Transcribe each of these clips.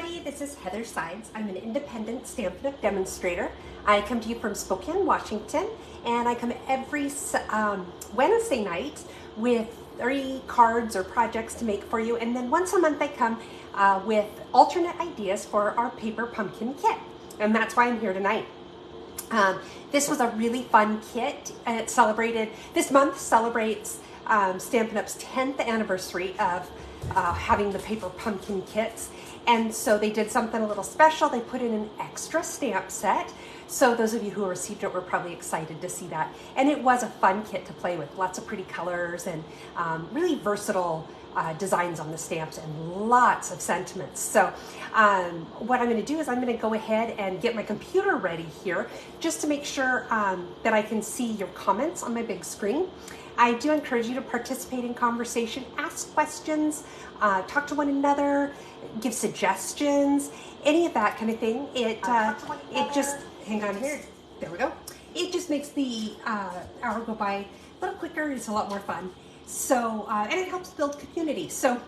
everybody, this is Heather Sides. I'm an independent Stampin' Up! Demonstrator. I come to you from Spokane, Washington, and I come every Wednesday night with 3 cards or projects to make for you, and then once a month I come with alternate ideas for our paper pumpkin kit, and that's why I'm here tonight. This was a really fun kit. This month celebrates Stampin' Up's 10th anniversary of having the paper pumpkin kits, and so they did something a little special. They put in an extra stamp set, so those of you who received it were probably excited to see that. And it was a fun kit to play with, lots of pretty colors and really versatile designs on the stamps and lots of sentiments. So what I'm going to do is I'm going to go ahead and get my computer ready here just to make sure that I can see your comments on my big screen. I do encourage you to participate in conversation, ask questions, talk to one another, give suggestions, any of that kind of thing. It just, hang on here, there we go. It just makes the hour go by a little quicker. It's a lot more fun. So, and it helps build community. So,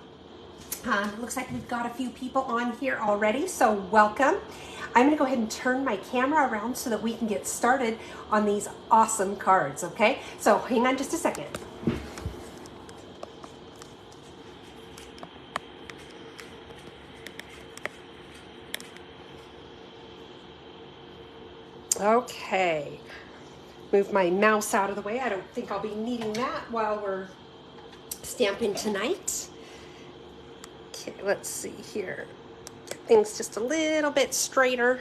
it looks like we've got a few people on here already, so welcome. I'm going to go ahead and turn my camera around so that we can get started on these awesome cards, okay? So hang on just a second. Okay, move my mouse out of the way. I don't think I'll be needing that while we're stamping tonight. Okay, let's see here. Get things just a little bit straighter.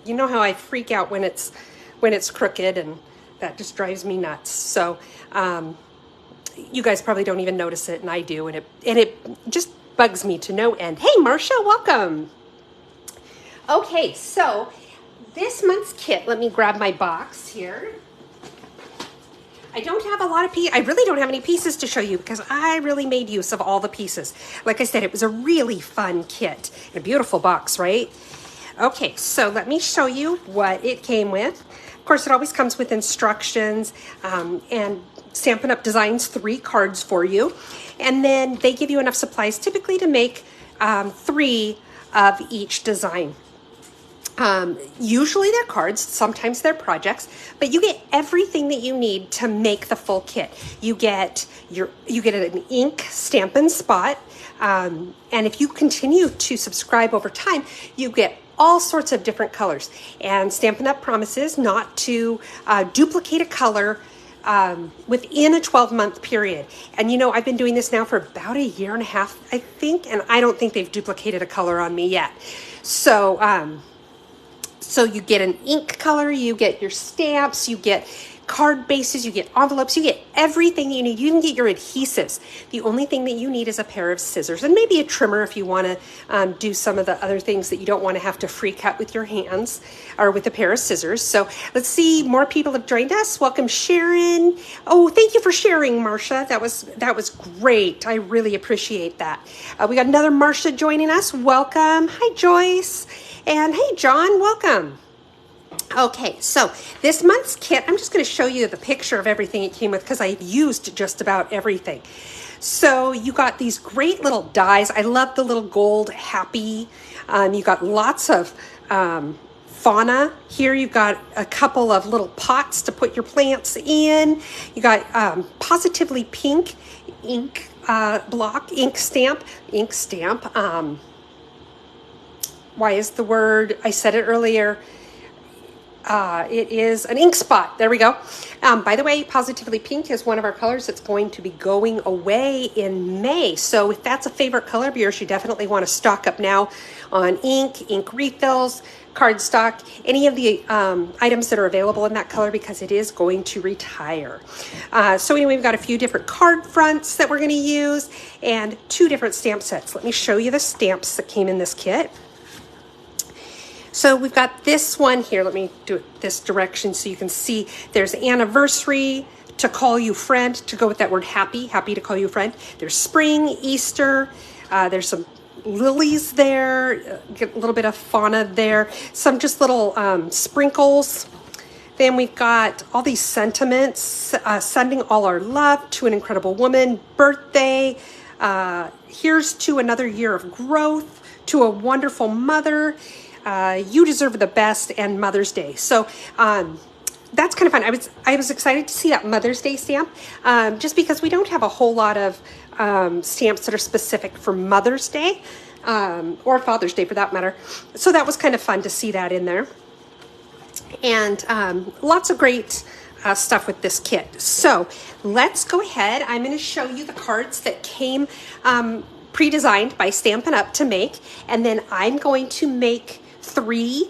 You know how I freak out when it's crooked, and that just drives me nuts. So you guys probably don't even notice it, and I do, and it just bugs me to no end. Hey, Marcia, welcome. Okay, so this month's kit, let me grab my box here. I don't have a lot of I really don't have any pieces to show you because I really made use of all the pieces. Like I said, it was a really fun kit. And a beautiful box, right? Okay, so let me show you what it came with. Of course, it always comes with instructions, and Stampin' Up! Designs 3 cards for you. And then they give you enough supplies typically to make 3 of each design. Usually they're cards, sometimes they're projects, but you get everything that you need to make the full kit. You get an ink Stampin' Spot, and if you continue to subscribe over time, you get all sorts of different colors. And Stampin' Up! Promises not to duplicate a color within a 12-month period. And you know, I've been doing this now for about 1.5 years, I think, and I don't think they've duplicated a color on me yet. So you get an ink color, you get your stamps, you get card bases, you get envelopes, you get everything you need. You can get your adhesives. The only thing that you need is a pair of scissors and maybe a trimmer if you want to do some of the other things that you don't want to have to freak out with your hands or with a pair of scissors. So let's see, more people have joined us. Welcome, Sharon. Oh, thank you for sharing, Marcia. That was great. I really appreciate that. We got another Marcia joining us. Welcome. Hi, Joyce. And hey, John, welcome. Okay, so this month's kit, I'm just going to show you the picture of everything it came with because I've used just about everything. So you got these great little dies. I love the little gold happy. You got lots of fauna. Here you've got a couple of little pots to put your plants in. You got Positively Pink ink block, ink stamp. Why is the word, I said it earlier, it is an ink spot. There we go. By the way, Positively Pink is one of our colors that's going to be going away in May. So if that's a favorite color of yours, you definitely want to stock up now on ink refills, cardstock, any of the items that are available in that color because it is going to retire. So anyway, we've got a few different card fronts that we're going to use and 2 different stamp sets. Let me show you the stamps that came in this kit. So we've got this one here. Let me do it this direction so you can see. There's anniversary, to call you friend, to go with that word happy to call you friend. There's spring, Easter. There's some lilies there, get a little bit of fauna there. Some just little sprinkles. Then we've got all these sentiments, sending all our love to an incredible woman, birthday. Here's to another year of growth. to a wonderful mother. You deserve the best, and Mother's Day. So that's kind of fun. I was excited to see that Mother's Day stamp, just because we don't have a whole lot of stamps that are specific for Mother's Day, or Father's Day for that matter. So that was kind of fun to see that in there. And lots of great stuff with this kit. So let's go ahead. I'm going to show you the cards that came pre-designed by Stampin' Up! To make, and then I'm going to make 3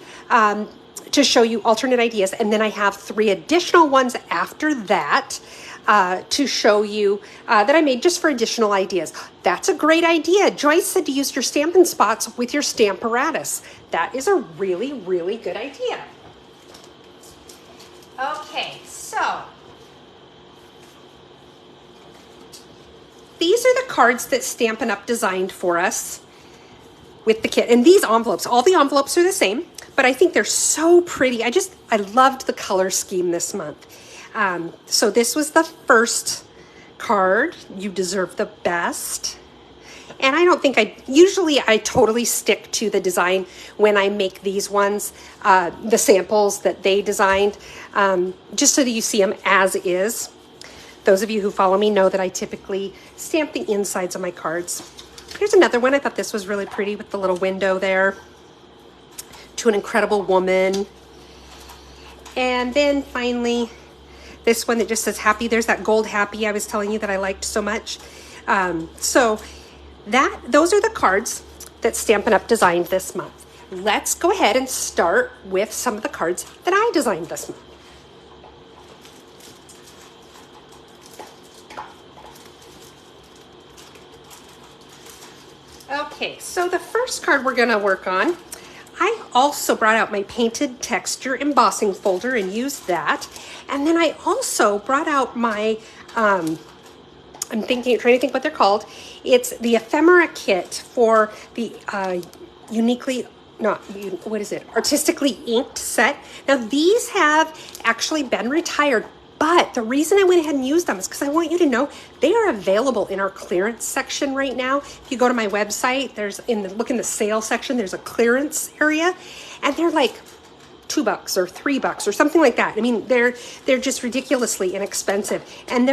to show you alternate ideas, and then I have 3 additional ones after that to show you that I made just for additional ideas. That's a great idea. Joyce said to use your Stampin' Spots with your Stamparatus. That is a really, really good idea. Okay, so these are the cards that Stampin' Up! Designed for us with the kit. And these envelopes, all the envelopes are the same, but I think they're so pretty. I loved the color scheme this month. So this was the first card, You Deserve the Best. And I don't think usually I totally stick to the design when I make these ones, the samples that they designed, just so that you see them as is. Those of you who follow me know that I typically stamp the insides of my cards. Here's another one. I thought this was really pretty with the little window there. To an Incredible Woman. And then finally, this one that just says happy. There's that gold happy I was telling you that I liked so much. So those are the cards that Stampin' Up! Designed this month. Let's go ahead and start with some of the cards that I designed this month. Okay, so the first card we're going to work on, I also brought out my painted texture embossing folder and used that. And then I also brought out my, trying to think what they're called. It's the ephemera kit for the artistically inked set. Now these have actually been retired, but the reason I went ahead and used them is because I want you to know they are available in our clearance section right now. If you go to my website, look in the sale section, there's a clearance area, and they're like $2 or $3 or something like that. I mean, they're just ridiculously inexpensive, and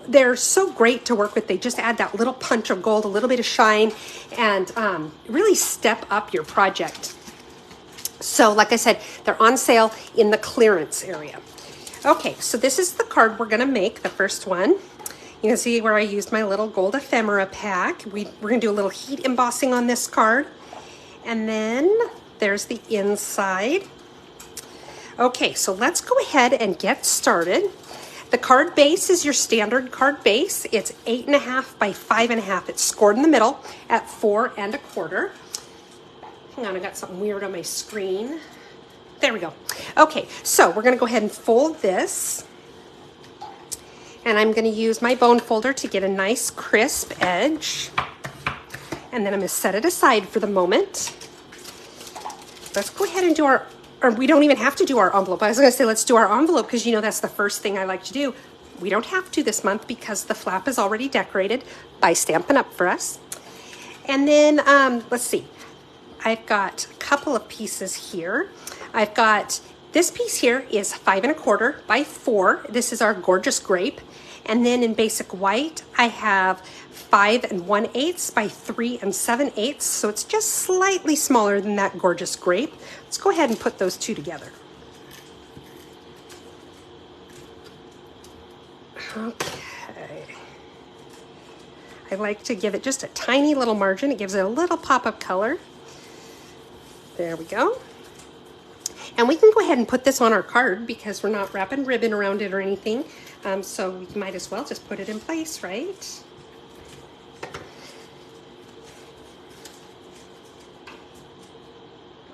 they're so great to work with. They just add that little punch of gold, a little bit of shine, and really step up your project. So like I said, they're on sale in the clearance area. Okay, so this is the card we're gonna make, the first one. You can see where I used my little gold ephemera pack. We're gonna do a little heat embossing on this card. And then there's the inside. Okay, so let's go ahead and get started. The card base is your standard card base. It's 8.5 by 5.5. It's scored in the middle at 4 1/4. Hang on, I got something weird on my screen. There we go. Okay, so we're going to go ahead and fold this. And I'm going to use my bone folder to get a nice crisp edge. And then I'm going to set it aside for the moment. Let's go ahead and do or we don't even have to do our envelope. I was going to say let's do our envelope because you know that's the first thing I like to do. We don't have to this month because the flap is already decorated by Stampin' Up! For us. And then, let's see. I've got a couple of pieces here. I've got this piece here is 5 1/4 by 4. This is our gorgeous grape. And then in basic white, I have 5 1/8 by 3 7/8. So it's just slightly smaller than that gorgeous grape. Let's go ahead and put those two together. Okay. I like to give it just a tiny little margin. It gives it a little pop of color. There we go. And we can go ahead and put this on our card because we're not wrapping ribbon around it or anything. So we might as well just put it in place, right?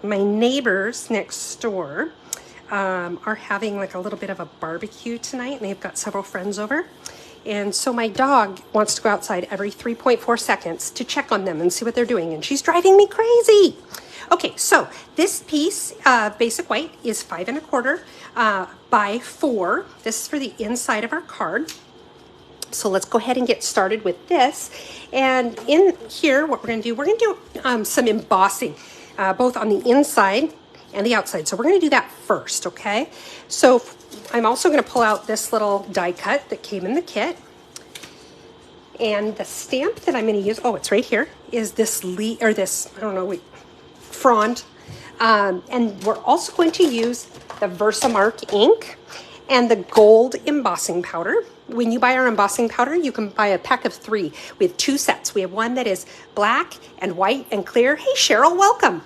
My neighbors next door are having like a little bit of a barbecue tonight, and they've got several friends over. And so my dog wants to go outside every 3.4 seconds to check on them and see what they're doing, and she's driving me crazy. Okay, so this piece of basic white is 5 1/4 by 4. This is for the inside of our card. So let's go ahead and get started with this. And in here, what we're going to do some embossing, both on the inside and the outside. So we're going to do that first, okay? So I'm also going to pull out this little die cut that came in the kit. And the stamp that I'm going to use, oh, it's right here, is this frond. And we're also going to use the Versamark ink and the gold embossing powder. When you buy our embossing powder, you can buy a pack of 3. We have 2 sets. We have one that is black and white and clear. Hey, Cheryl, welcome.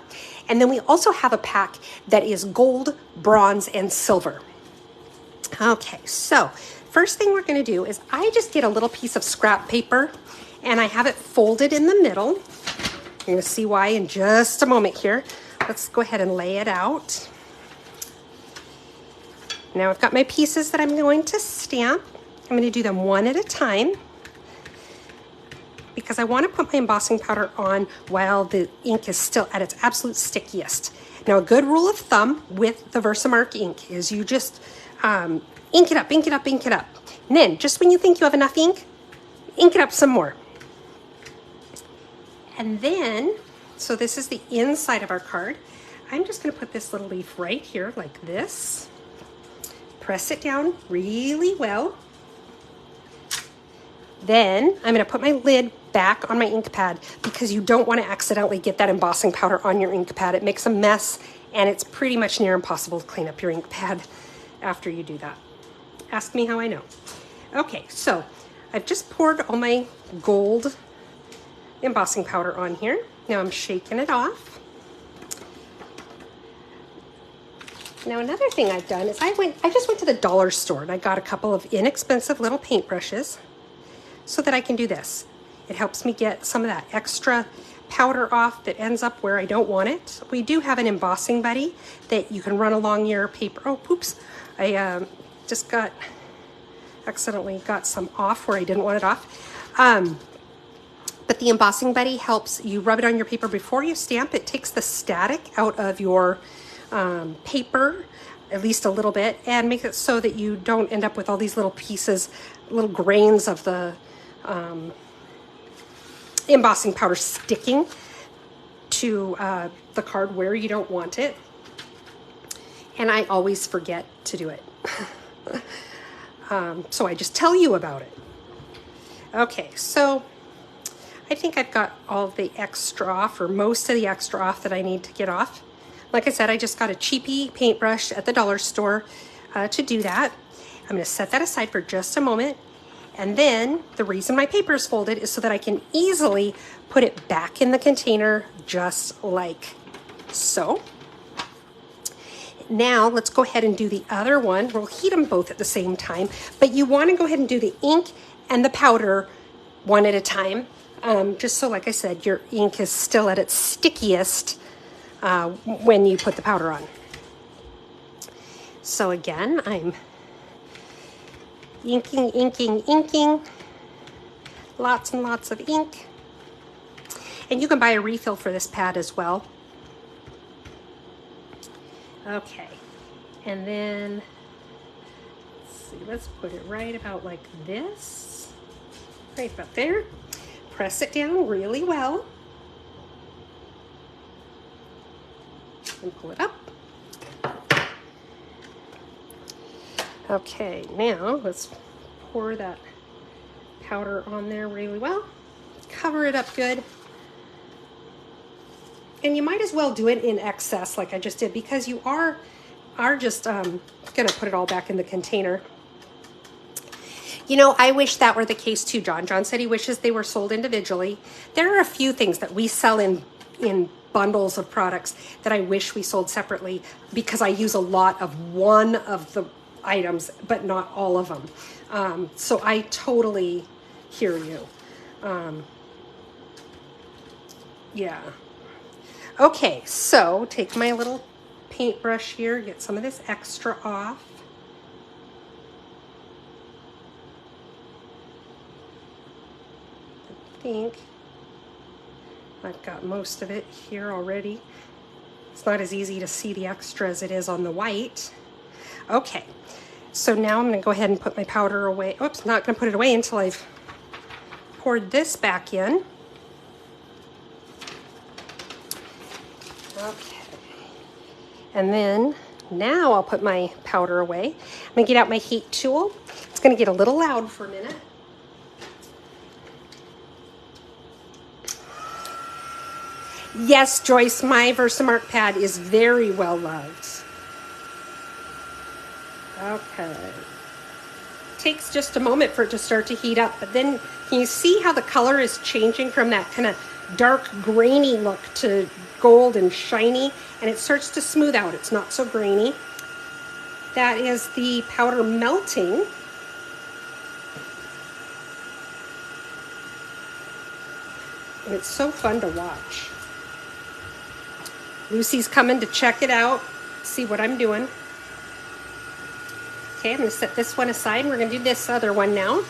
And then we also have a pack that is gold, bronze, and silver. Okay, so first thing we're going to do is I just get a little piece of scrap paper and I have it folded in the middle. You're going to see why in just a moment here. Let's go ahead and lay it out. Now I've got my pieces that I'm going to stamp. I'm going to do them one at a time because I want to put my embossing powder on while the ink is still at its absolute stickiest. Now a good rule of thumb with the Versamark ink is you just ink it up, ink it up, ink it up. And then just when you think you have enough ink it up some more. And then, so this is the inside of our card. I'm just going to put this little leaf right here like this. Press it down really well. Then I'm going to put my lid back on my ink pad because you don't want to accidentally get that embossing powder on your ink pad. It makes a mess and it's pretty much near impossible to clean up your ink pad after you do that. Ask me how I know. Okay, so I've just poured all my gold embossing powder on here. Now I'm shaking it off. Now another thing I've done is I just went to the dollar store and I got a couple of inexpensive little paintbrushes so that I can do this. It helps me get some of that extra powder off that ends up where I don't want it. We do have an embossing buddy that you can run along your paper. Oh, oops. I just accidentally got some off where I didn't want it off. But the embossing buddy helps you rub it on your paper before you stamp. It takes the static out of your paper, at least a little bit, and makes it so that you don't end up with all these little pieces, little grains of the embossing powder sticking to the card where you don't want it. And I always forget to do it. So I just tell you about it. Okay, so I think I've got all the extra off, or most of the extra off that I need to get off. Like I said, I just got a cheapy paintbrush at the dollar store to do that. I'm going to set that aside for just a moment. And then the reason my paper is folded is so that I can easily put it back in the container just like so. Now let's go ahead and do the other one. We'll heat them both at the same time, but you want to go ahead and do the ink and the powder one at a time. Just so, like I said, your ink is still at its stickiest when you put the powder on. So again, I'm inking, inking, inking. Lots and lots of ink. And you can buy a refill for this pad as well. Okay, and then, let's put it right about like this. Right about there. Press it down really well. And pull it up. Okay, now let's pour that powder on there really well. Cover it up good. And you might as well do it in excess like I just did, because you are just gonna put it all back in the container. You know, I wish that were the case too, John. John said he wishes they were sold individually. There are a few things that we sell in bundles of products that I wish we sold separately, because I use a lot of one of the items, but not all of them. So I totally hear you. Yeah. Okay, so take my little paintbrush here, get some of this extra off. I think I've got most of it here already. It's not as easy to see the extra as it is on the white. Okay, So now I'm going to go ahead and put my powder away. Oops, not going to put it away until I've poured this back in. Okay. And then now I'll put my powder away. I'm going to get out my heat tool. It's going to get a little loud for a minute. Yes, Joyce, my Versamark pad is very well loved. Okay. Takes just a moment for it to start to heat up, but then can you see how the color is changing from that kind of dark grainy look to gold and shiny, and it starts to smooth out. It's not so grainy. That is the powder melting. And it's so fun to watch. Lucy's coming to check it out, see what I'm doing. Okay, I'm going to set this one aside, and we're going to do this other one now.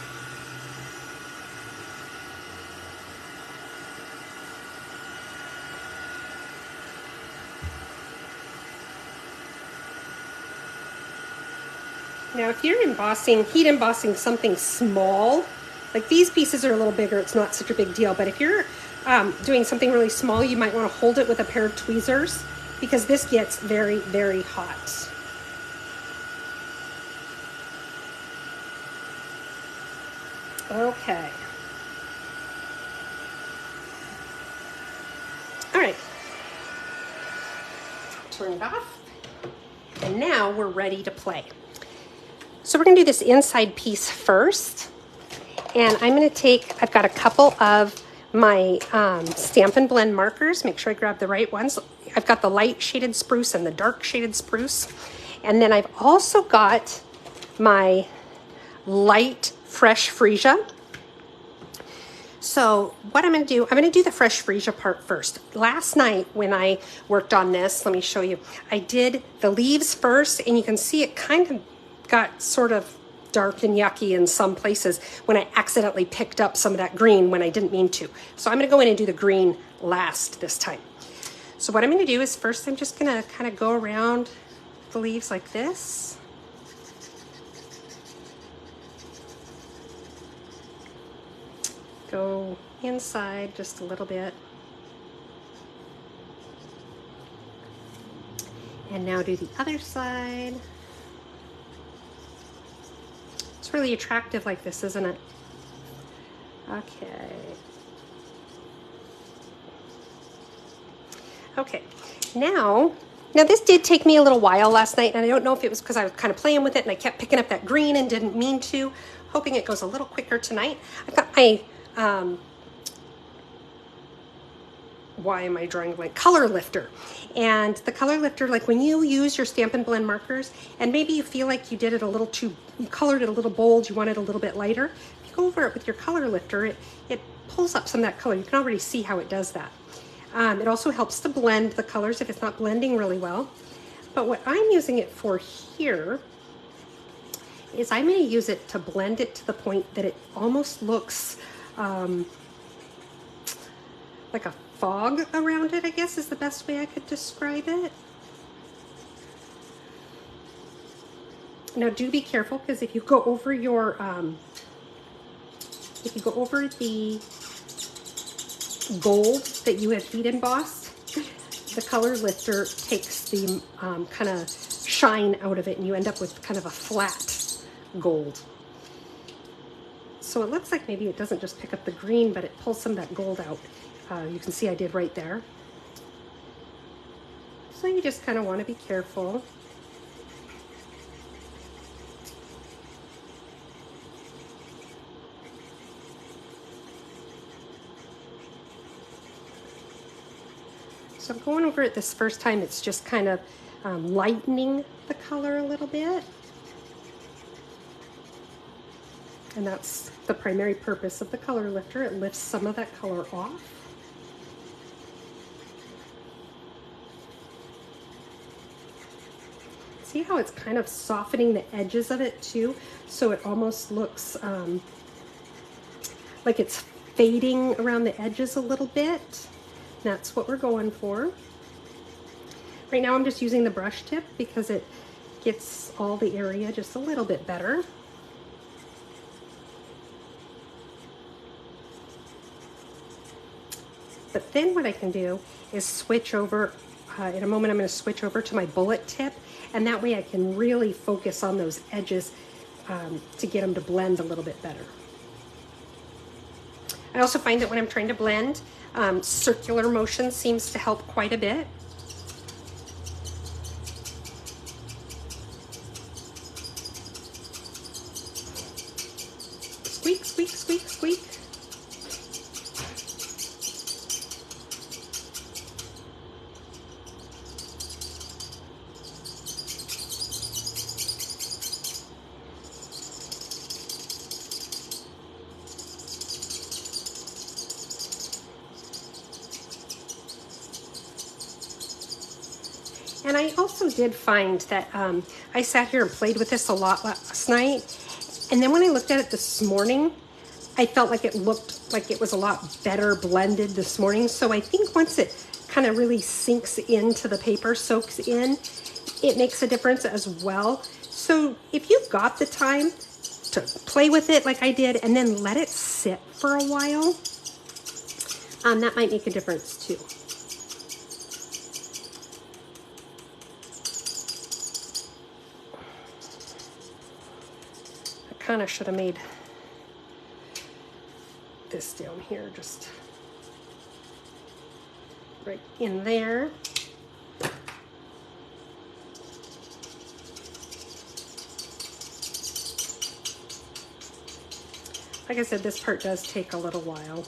Now, if you're embossing, heat embossing something small, like these pieces are a little bigger, it's not such a big deal, but if you're doing something really small, you might want to hold it with a pair of tweezers because this gets very, very hot. Okay. All right. Turn it off. And now we're ready to play. So we're going to do this inside piece first. And I'm going to take, I've got a couple of my Stampin' Blend markers. Make sure I grab the right ones. I've got the light shaded spruce and the dark shaded spruce. And then I've also got my light fresh freesia. So what I'm going to do the fresh freesia part first. Last night when I worked on this, let me show you, I did the leaves first, and you can see it kind of got sort of dark and yucky in some places when I accidentally picked up some of that green when I didn't mean to. So I'm going to go in and do the green last this time. So what I'm going to do is first I'm just going to kind of go around the leaves like this. Go inside just a little bit. And now do the other side. It's really attractive like this, isn't it? Okay. Okay, now this did take me a little while last night, and I don't know if it was because I was kind of playing with it and I kept picking up that green and didn't mean to. Hoping it goes a little quicker tonight. I've got my, why am I drawing blank? Color lifter. And the color lifter, like when you use your Stampin' Blend markers, and maybe you feel like you did it a little too, you colored it a little bold, you want it a little bit lighter, if you go over it with your color lifter, it pulls up some of that color. You can already see how it does that. It also helps to blend the colors if it's not blending really well. But what I'm using it for here is I'm going to use it to blend it to the point that it almost looks like a fog around it, I guess is the best way I could describe it. Now do be careful, because if you go over your, if you go over the gold that you have heat embossed, the color lifter takes the kind of shine out of it, and you end up with kind of a flat gold. So it looks like maybe it doesn't just pick up the green, but it pulls some of that gold out. You can see I did right there. So you just kind of want to be careful. So I'm going over it this first time, it's just kind of lightening the color a little bit. And that's the primary purpose of the color lifter. It lifts some of that color off. See how it's kind of softening the edges of it too? So it almost looks like it's fading around the edges a little bit. That's what we're going for. Right now I'm just using the brush tip because it gets all the area just a little bit better. But then what I can do is switch over, in a moment I'm going to switch over to my bullet tip, and that way I can really focus on those edges to get them to blend a little bit better. I also find that when I'm trying to blend, circular motion seems to help quite a bit. Squeak, squeak, squeak, squeak. And I also did find that I sat here and played with this a lot last night. And then when I looked at it this morning, I felt like it looked like it was a lot better blended this morning. So I think once it kind of really sinks into the paper, soaks in, it makes a difference as well. So if you've got the time to play with it like I did and then let it sit for a while, that might make a difference too. Kind of should have made this down here just right in there. Like I said, this part does take a little while.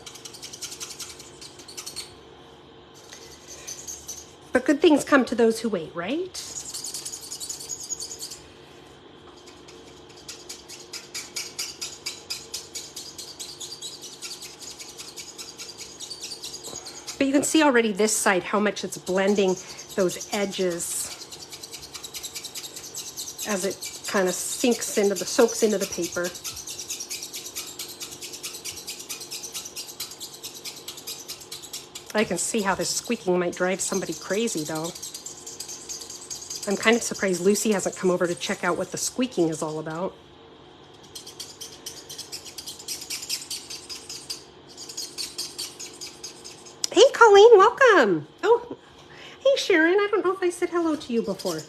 But good things come to those who wait, right? But you can see already this side how much it's blending those edges as it kind of soaks into the paper. I can see how this squeaking might drive somebody crazy though. I'm kind of surprised Lucy hasn't come over to check out what the squeaking is all about. Hey, Colleen, welcome. Oh, hey, Sharon. I don't know if I said hello to you before.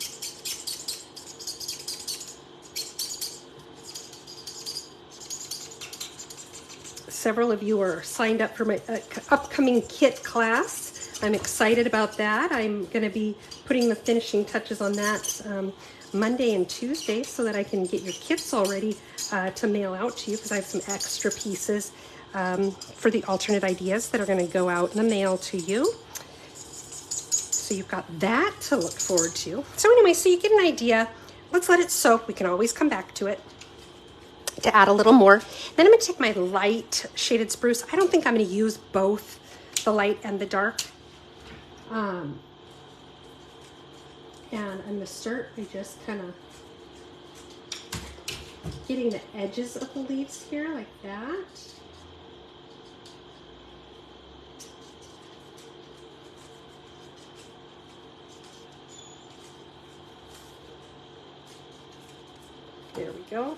Several of you are signed up for my upcoming kit class. I'm excited about that. I'm going to be putting the finishing touches on that Monday and Tuesday so that I can get your kits all ready to mail out to you, because I have some extra pieces for the alternate ideas that are going to go out in the mail to you. So you've got that to look forward to. So anyway, so you get an idea. Let's let it soak. We can always come back to it to add a little more. Then I'm going to take my light shaded spruce. I don't think I'm going to use both the light and the dark. And I'm going to start by just kind of getting the edges of the leaves here like that. There we go.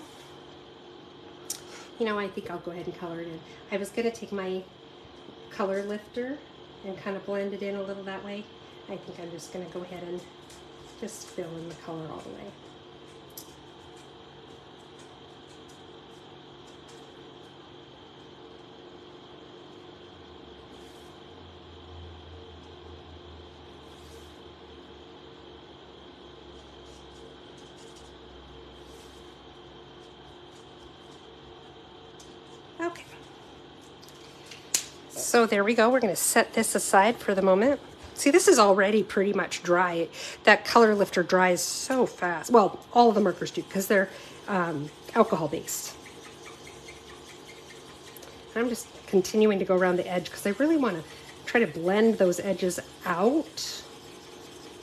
You know, I think I'll go ahead and color it in. I was going to take my color lifter and kind of blend it in a little that way. I think I'm just going to go ahead and just fill in the color all the way. Okay. So there we go. We're going to set this aside for the moment. See, this is already pretty much dry. That color lifter dries so fast. Well, all of the markers do because they're alcohol based. I'm just continuing to go around the edge because I really want to try to blend those edges out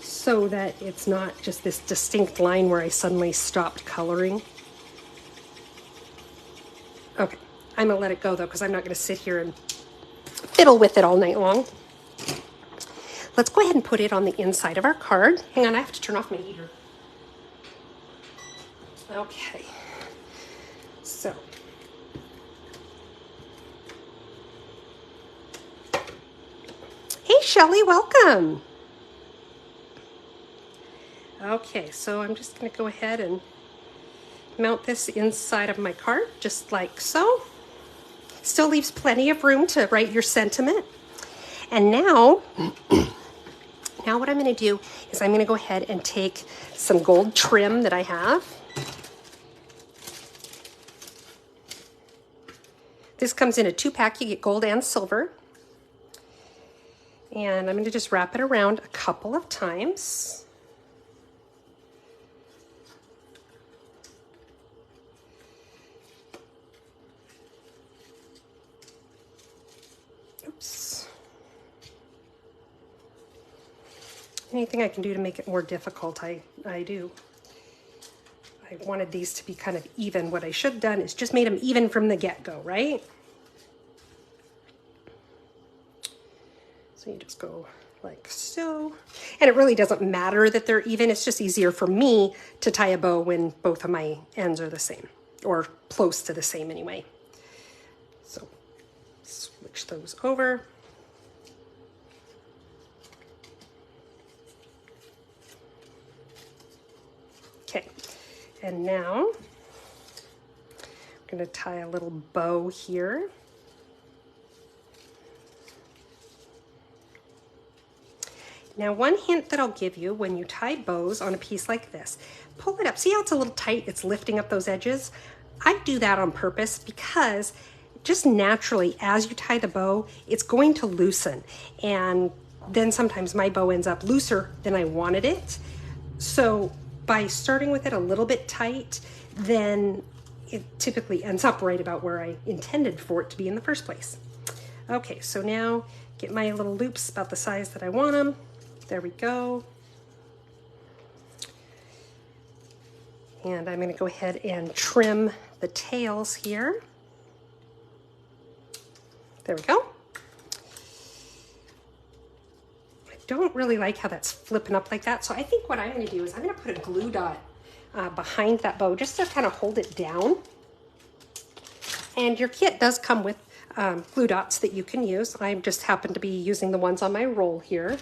so that it's not just this distinct line where I suddenly stopped coloring. Okay, I'm gonna let it go though because I'm not gonna sit here and fiddle with it all night long. Let's go ahead and put it on the inside of our card. Hang on, I have to turn off my heater. Okay, so hey Shelly, welcome. Okay, so I'm just going to go ahead and mount this inside of my card, just like so. Still leaves plenty of room to write your sentiment. And now, what I'm going to do is I'm going to go ahead and take some gold trim that I have. This comes in a 2-pack. You get gold and silver. And I'm going to just wrap it around a couple of times. Oops. Anything I can do to make it more difficult, I do. I wanted these to be kind of even. What I should have done is just made them even from the get-go, right? So you just go like so. And it really doesn't matter that they're even. It's just easier for me to tie a bow when both of my ends are the same, or close to the same anyway. So switch those over. Okay, and now I'm going to tie a little bow here. Now, one hint that I'll give you when you tie bows on a piece like this, pull it up. See how it's a little tight? It's lifting up those edges. I do that on purpose because just naturally, as you tie the bow, it's going to loosen. And then sometimes my bow ends up looser than I wanted it. So by starting with it a little bit tight, then it typically ends up right about where I intended for it to be in the first place. Okay, so now get my little loops about the size that I want them. There we go. And I'm going to go ahead and trim the tails here. There we go. I don't really like how that's flipping up like that, so I think what I'm going to do is I'm going to put a glue dot behind that bow just to kind of hold it down. And your kit does come with glue dots that you can use. I just happen to be using the ones on my roll here.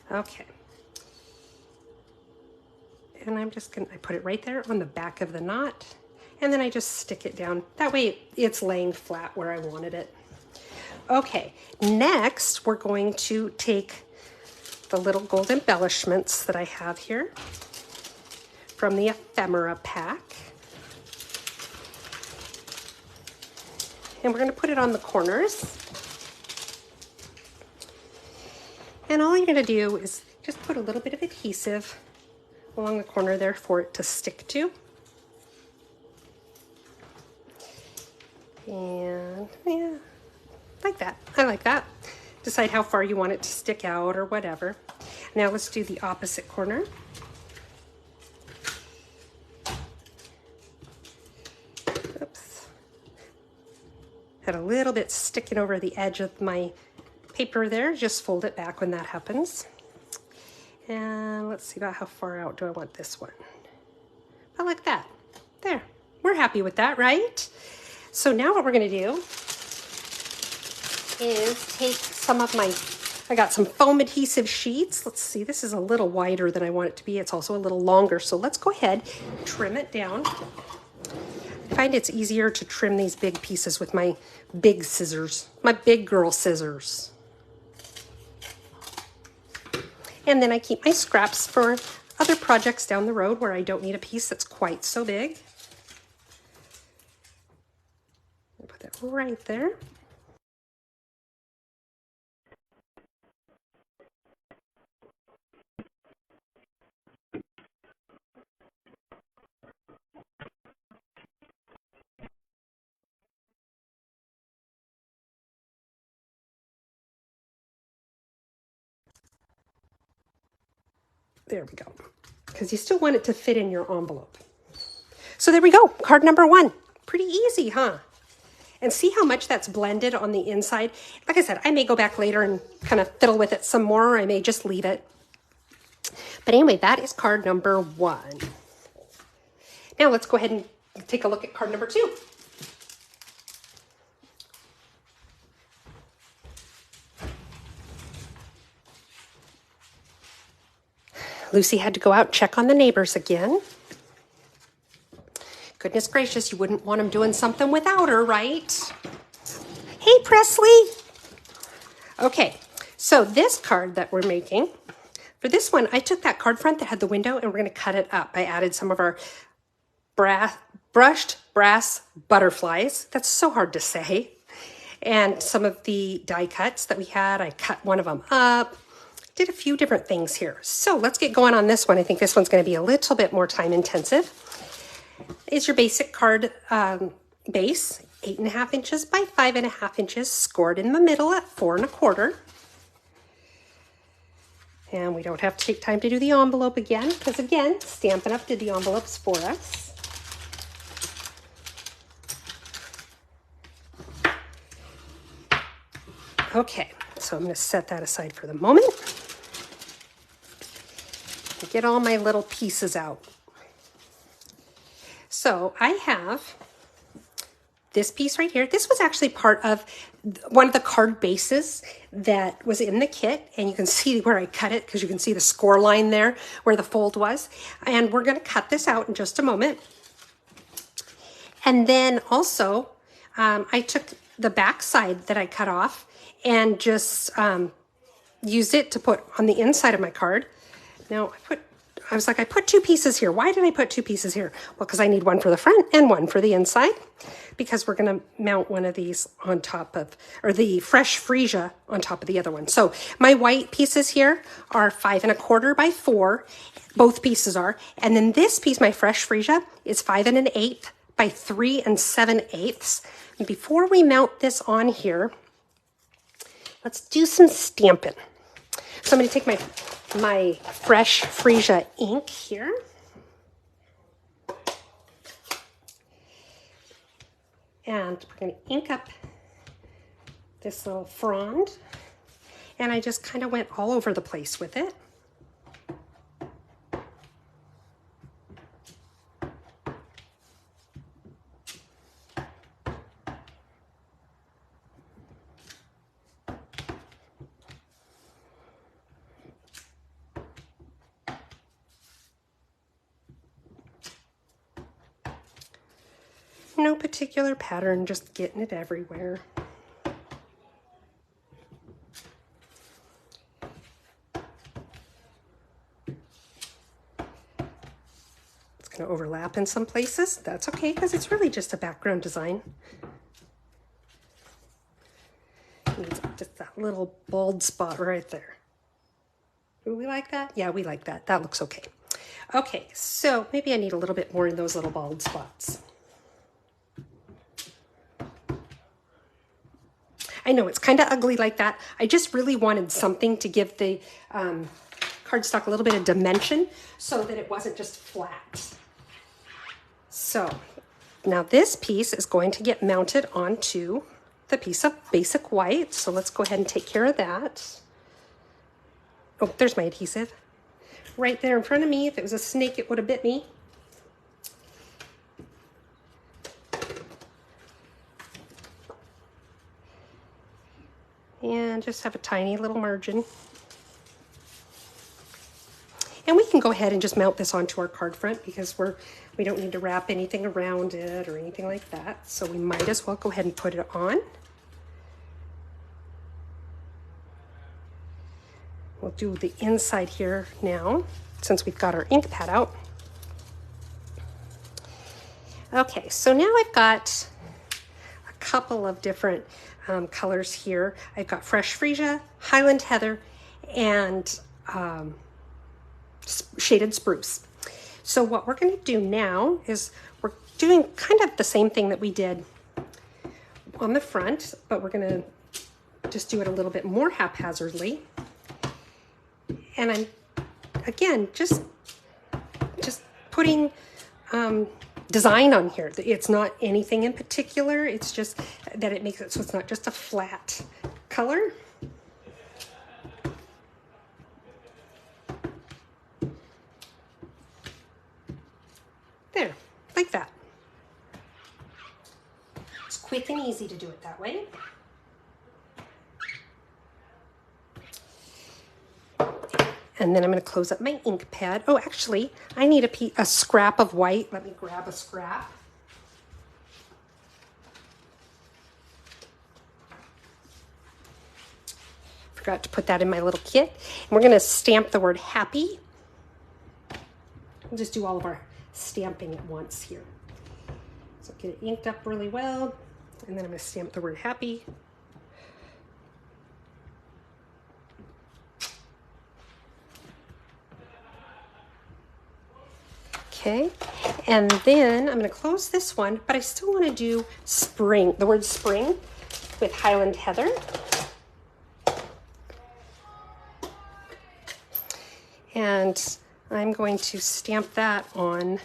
Okay. And I'm just gonna, I put it right there on the back of the knot, and then I just stick it down. That way it's laying flat where I wanted it. Okay, next we're going to take the little gold embellishments that I have here from the ephemera pack. And we're going to put it on the corners. And all you're going to do is just put a little bit of adhesive along the corner there for it to stick to. And yeah, like that. I like that. Decide how far you want it to stick out or whatever. Now let's do the opposite corner. Oops. Had a little bit sticking over the edge of my paper there. Just fold it back when that happens. And let's see about how far out do I want this one. I like that. There. We're happy with that, right? So now what we're going to do is take some of my, I got some foam adhesive sheets. Let's see, this is a little wider than I want it to be. It's also a little longer. So let's go ahead, trim it down. I find it's easier to trim these big pieces with my big scissors, my big girl scissors. And then I keep my scraps for other projects down the road where I don't need a piece that's quite so big. I'll put that right there. There we go. Because you still want it to fit in your envelope. So there we go. Card number 1. Pretty easy, huh? And see how much that's blended on the inside? Like I said, I may go back later and kind of fiddle with it some more, or I may just leave it. But anyway, that is card number 1. Now let's go ahead and take a look at card number 2. Lucy had to go out and check on the neighbors again. Goodness gracious, you wouldn't want them doing something without her, right? Hey, Presley. Okay, so this card that we're making, for this one, I took that card front that had the window and we're going to cut it up. I added some of our brushed brass butterflies. That's so hard to say. And some of the die cuts that we had, I cut one of them up. Did a few different things here. So let's get going on this one. I think this one's going to be a little bit more time intensive. Is your basic card base, 8.5 inches by 5.5 inches, scored in the middle at 4 1/4. And we don't have to take time to do the envelope again, because again, Stampin' Up! Did the envelopes for us. Okay, so I'm going to set that aside for the moment. Get all my little pieces out. So I have this piece right here. This was actually part of one of the card bases that was in the kit, and you can see where I cut it because you can see the score line there where the fold was. And we're going to cut this out in just a moment. And then also I took the back side that I cut off and just used it to put on the inside of my card. Now, I was like, I put 2 pieces here. Why did I put 2 pieces here? Well, because I need one for the front and one for the inside, because we're going to mount one of these on top of, or the fresh freesia on top of the other one. So my white pieces here are 5 1/4 by 4. Both pieces are. And then this piece, my fresh freesia, is 5 1/8 by 3 7/8. And before we mount this on here, let's do some stamping. So I'm going to take my fresh freesia ink here. And we're going to ink up this little frond. And I just kind of went all over the place with it. No particular pattern, just getting it everywhere. It's going to overlap in some places. That's okay, because it's really just a background design. It's just that little bald spot right there. Do we like that? Yeah, we like that. That looks okay. Okay, so maybe I need a little bit more in those little bald spots. I know it's kind of ugly like that. I just really wanted something to give the cardstock a little bit of dimension so that it wasn't just flat. So now this piece is going to get mounted onto the piece of basic white. So let's go ahead and take care of that. Oh, there's my adhesive. Right there in front of me. If it was a snake, it would have bit me. And just have a tiny little margin. And we can go ahead and just mount this onto our card front because we don't need to wrap anything around it or anything like that. So we might as well go ahead and put it on. We'll do the inside here now since we've got our ink pad out. Okay, so now I've got a couple of different colors here. I've got fresh freesia, Highland heather, and shaded spruce. So what we're going to do now is we're doing kind of the same thing that we did on the front, but we're going to just do it a little bit more haphazardly. And I'm again just putting design on here. It's not anything in particular. It's just that it makes it so it's not just a flat color. There, like that. It's quick and easy to do it that way. And then I'm going to close up my ink pad. Oh, actually, I need a scrap of white. Let me grab a scrap. Forgot to put that in my little kit. And we're going to stamp the word happy. We'll just do all of our stamping at once here. So get it inked up really well. And then I'm going to stamp the word happy. Okay, and then I'm going to close this one, but I still want to do spring, the word spring with Highland Heather. And I'm going to stamp that on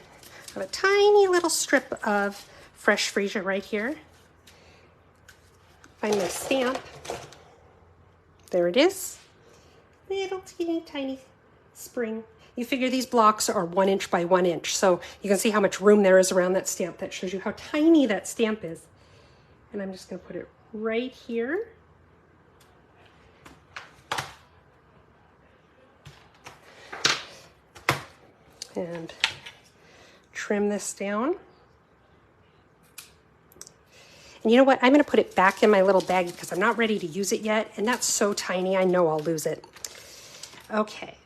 a tiny little strip of fresh freesia right here. Find my stamp. There it is. Little teeny tiny spring. You figure these blocks are 1 inch by 1 inch, so you can see how much room there is around that stamp. That shows you how tiny that stamp is. And I'm just going to put it right here. And trim this down. And you know what? I'm going to put it back in my little bag because I'm not ready to use it yet. And that's so tiny, I know I'll lose it. Okay.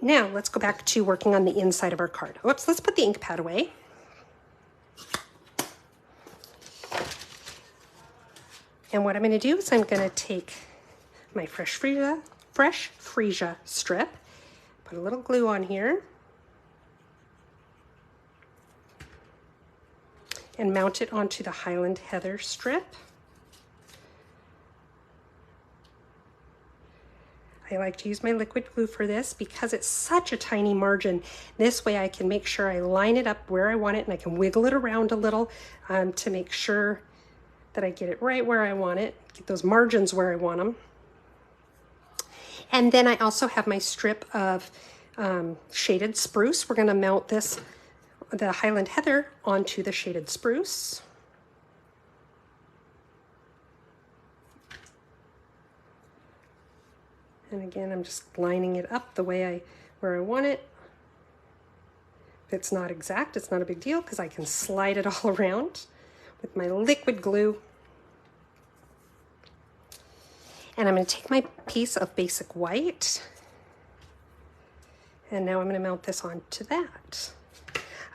Now let's go back to working on the inside of our card. Whoops, let's put the ink pad away. And what I'm going to do is I'm going to take my fresh freesia strip, put a little glue on here, and mount it onto the Highland Heather strip. I like to use my liquid glue for this because it's such a tiny margin. This way I can make sure I line it up where I want it, and I can wiggle it around a little to make sure that I get it right where I want it, get those margins where I want them. And then I also have my strip of shaded spruce. We're going to mount this, the Highland Heather, onto the shaded spruce. And again, I'm just lining it up the way where I want it. If it's not exact, it's not a big deal because I can slide it all around with my liquid glue. And I'm going to take my piece of basic white, and now I'm going to mount this onto that.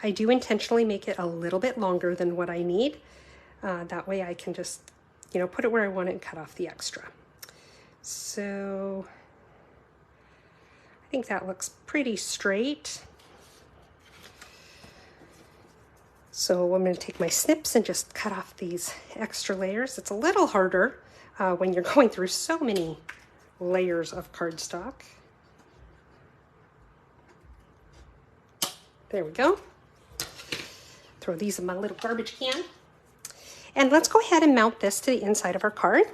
I do intentionally make it a little bit longer than what I need. That way I can just, put it where I want it and cut off the extra. So I think that looks pretty straight. So I'm going to take my snips and just cut off these extra layers. It's a little harder when you're going through so many layers of cardstock. There we go. Throw these in my little garbage can. And let's go ahead and mount this to the inside of our card.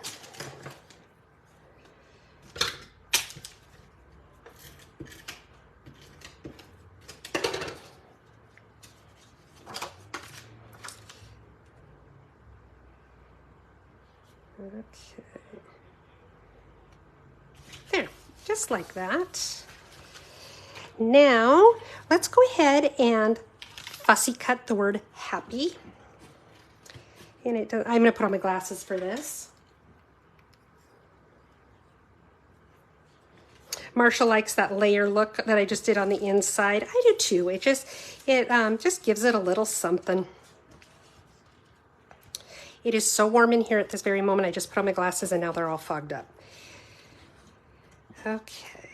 Okay. There, just like that. Now, let's go ahead and fussy cut the word happy. And I'm going to put on my glasses for this. Marsha likes that layer look that I just did on the inside. I do too. It just gives it a little something. It is so warm in here at this very moment. I just put on my glasses and now they're all fogged up. Okay.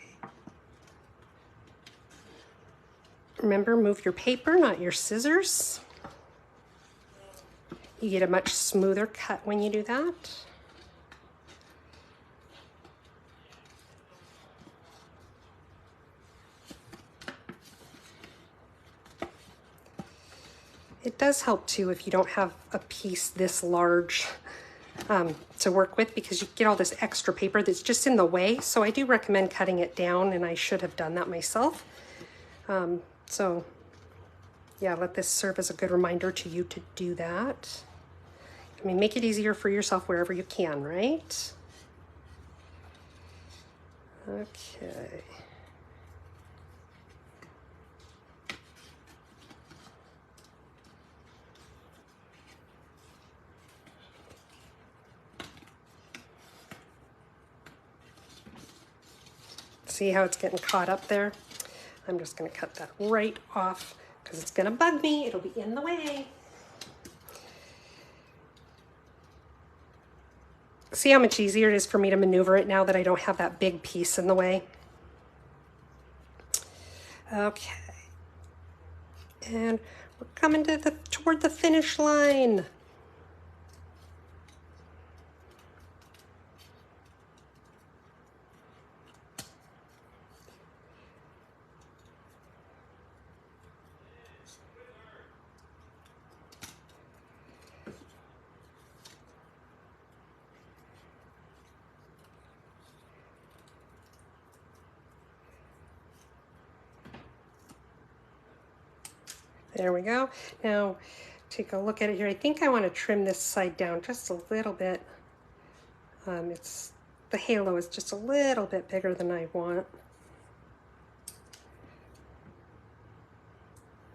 Remember, move your paper, not your scissors. You get a much smoother cut when you do that. It does help too if you don't have a piece this large to work with, because you get all this extra paper that's just in the way. So I do recommend cutting it down, and I should have done that myself. So yeah, let this serve as a good reminder to you to do that. I mean, make it easier for yourself wherever you can, right? Okay. See how it's getting caught up there? I'm just going to cut that right off because it's going to bug me. It'll be in the way. See how much easier it is for me to maneuver it now that I don't have that big piece in the way? Okay. And we're coming to toward the finish line. There we go. Now take a look at it here. I think I want to trim this side down just a little bit. The halo is just a little bit bigger than I want.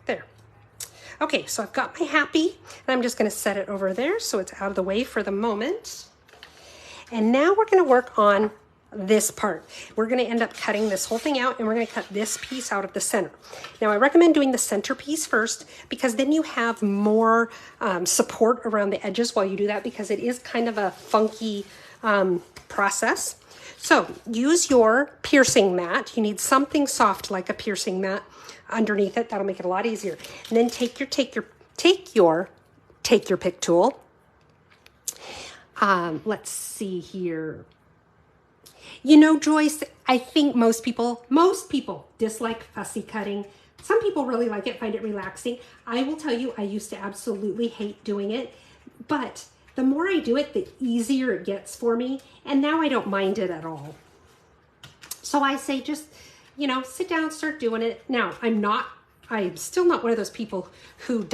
There. Okay, so I've got my happy, and I'm just going to set it over there so it's out of the way for the moment. And now we're going to work on this part. We're going to end up cutting this whole thing out, and we're going to cut this piece out of the center. Now I recommend doing the center piece first because then you have more support around the edges while you do that, because it is kind of a funky process. So use your piercing mat. You need something soft like a piercing mat underneath it. That'll make it a lot easier. And then take your pick tool. Let's see here. You know, Joyce, I think most people dislike fussy cutting. Some people really like it, find it relaxing. I will tell you, I used to absolutely hate doing it, but the more I do it, the easier it gets for me. And now I don't mind it at all. So I say, just, you know, sit down, start doing it. Now, I'm still not one of those people who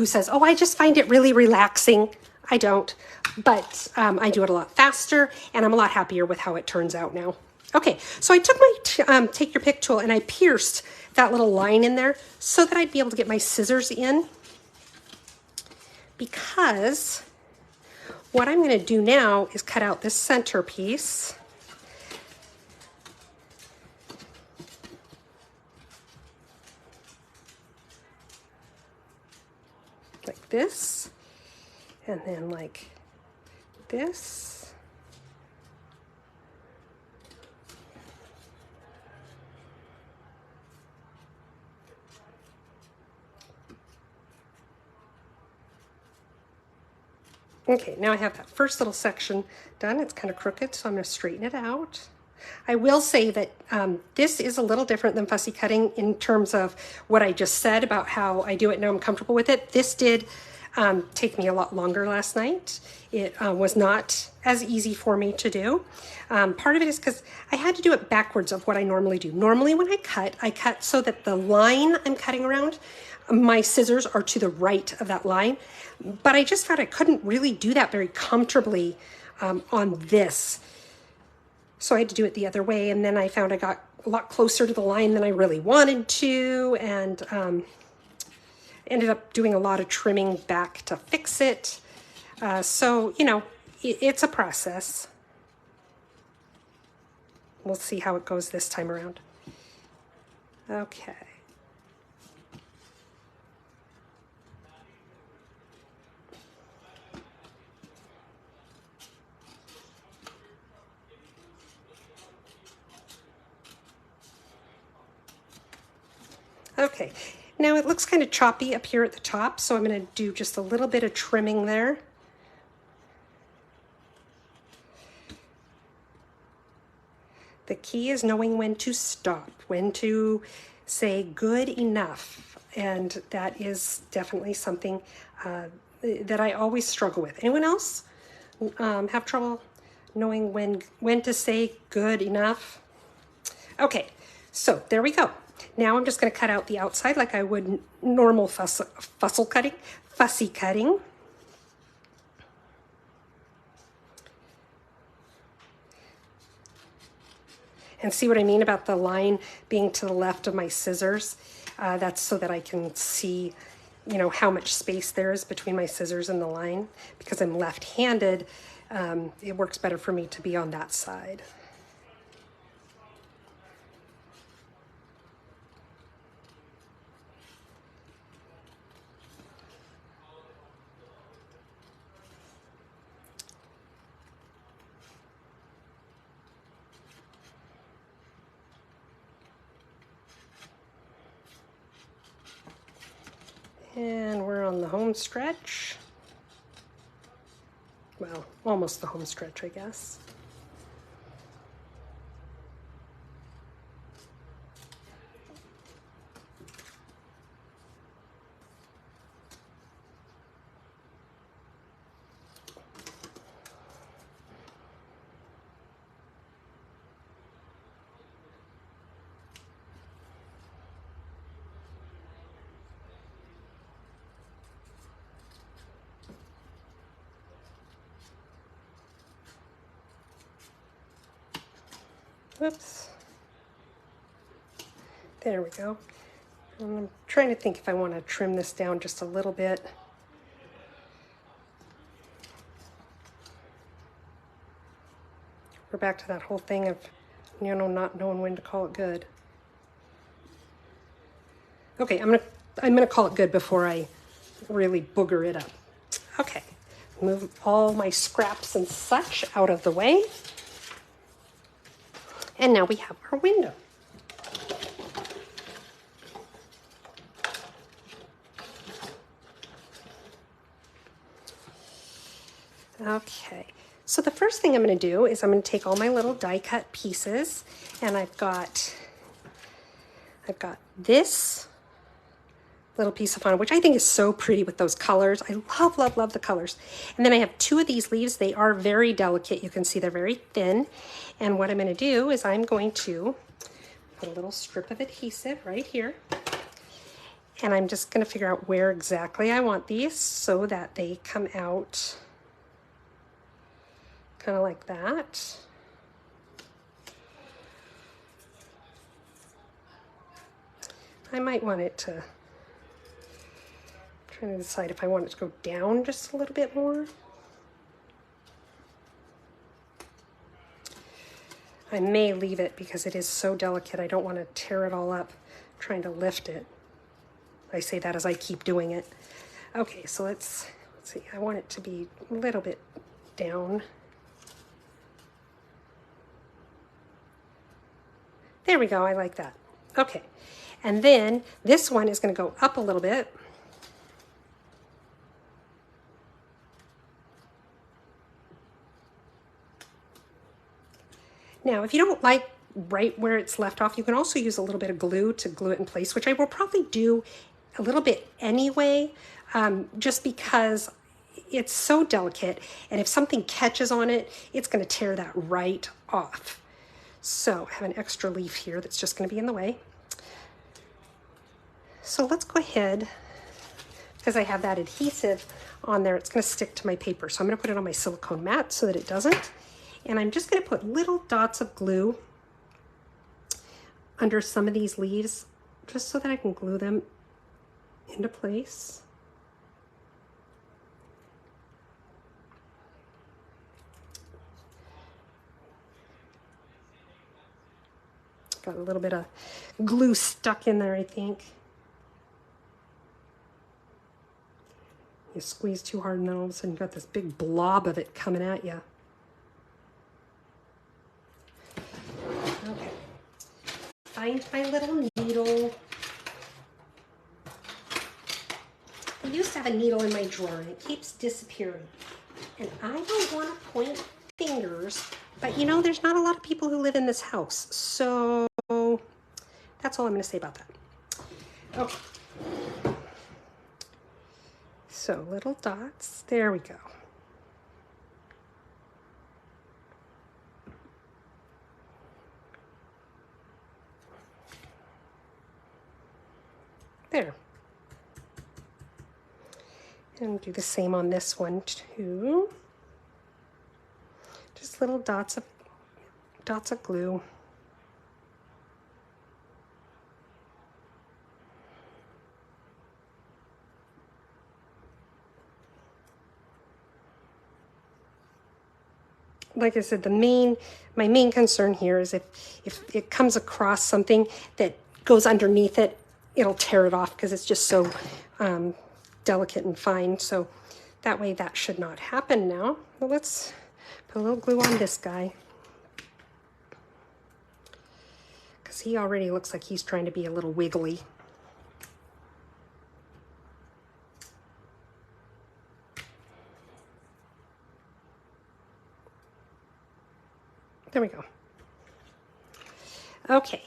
says, oh, I just find it really relaxing. I don't, but I do it a lot faster, and I'm a lot happier with how it turns out now. Okay, so I took my take your pick tool and I pierced that little line in there so that I'd be able to get my scissors in, because what I'm going to do now is cut out this center piece. Like this. And then like this. Okay, now I have that first little section done. It's kind of crooked, so I'm going to straighten it out. I will say that this is a little different than fussy cutting in terms of what I just said about how I do it now I'm comfortable with it. This did take me a lot longer last night. It was not as easy for me to do. Part of it is because I had to do it backwards of what I normally do. Normally when I cut so that the line I'm cutting around, my scissors are to the right of that line. But I just found I couldn't really do that very comfortably on this. So I had to do it the other way, and then I found I got a lot closer to the line than I really wanted to, and ended up doing a lot of trimming back to fix it. So, you know, it's a process. We'll see how it goes this time around. Okay. Okay, now it looks kind of choppy up here at the top, so I'm going to do just a little bit of trimming there. The key is knowing when to stop, when to say good enough, and that is definitely something that I always struggle with. Anyone else have trouble knowing when to say good enough? Okay, so there we go. Now I'm just going to cut out the outside like I would normal fussy cutting. And see what I mean about the line being to the left of my scissors? That's so that I can see, you know, how much space there is between my scissors and the line. Because I'm left-handed, it works better for me to be on that side. And we're on the home stretch. Well, almost the home stretch, I guess. Oops. There we go. I'm trying to think if I want to trim this down just a little bit. We're back to that whole thing of, you know, not knowing when to call it good. Okay, I'm gonna call it good before I really booger it up. Okay, move all my scraps and such out of the way. And now we have our window. Okay, so the first thing I'm going to do is I'm going to take all my little die cut pieces, and I've got this little piece of fauna, which I think is so pretty with those colors. I love, love, love the colors. And then I have two of these leaves. They are very delicate. You can see they're very thin. And what I'm going to do is I'm going to put a little strip of adhesive right here. And I'm just going to figure out where exactly I want these so that they come out kind of like that. I might want it to, I'm trying to decide if I want it to go down just a little bit more. I may leave it because it is so delicate. I don't want to tear it all up trying to lift it. I say that as I keep doing it. Okay, so let's see. I want it to be a little bit down. There we go. I like that. Okay, and then this one is going to go up a little bit. Now, if you don't like right where it's left off, you can also use a little bit of glue to glue it in place, which I will probably do a little bit anyway, just because it's so delicate, and if something catches on it, it's going to tear that right off. So I have an extra leaf here that's just going to be in the way. So let's go ahead, because I have that adhesive on there, it's going to stick to my paper. So I'm going to put it on my silicone mat so that it doesn't. And I'm just going to put little dots of glue under some of these leaves, just so that I can glue them into place. Got a little bit of glue stuck in there, I think. You squeeze too hard and then all of a sudden you got this big blob of it coming at you. Okay. Find my little needle. I used to have a needle in my drawer and it keeps disappearing. And I don't want to point fingers, but you know, there's not a lot of people who live in this house. So that's all I'm going to say about that. Okay. So little dots, there we go. There. And do the same on this one too. Just little dots of glue. Like I said, my main concern here is if it comes across something that goes underneath it, it'll tear it off because it's just so delicate and fine. So that way that should not happen now. Well, let's put a little glue on this guy, because he already looks like he's trying to be a little wiggly. There we go. Okay,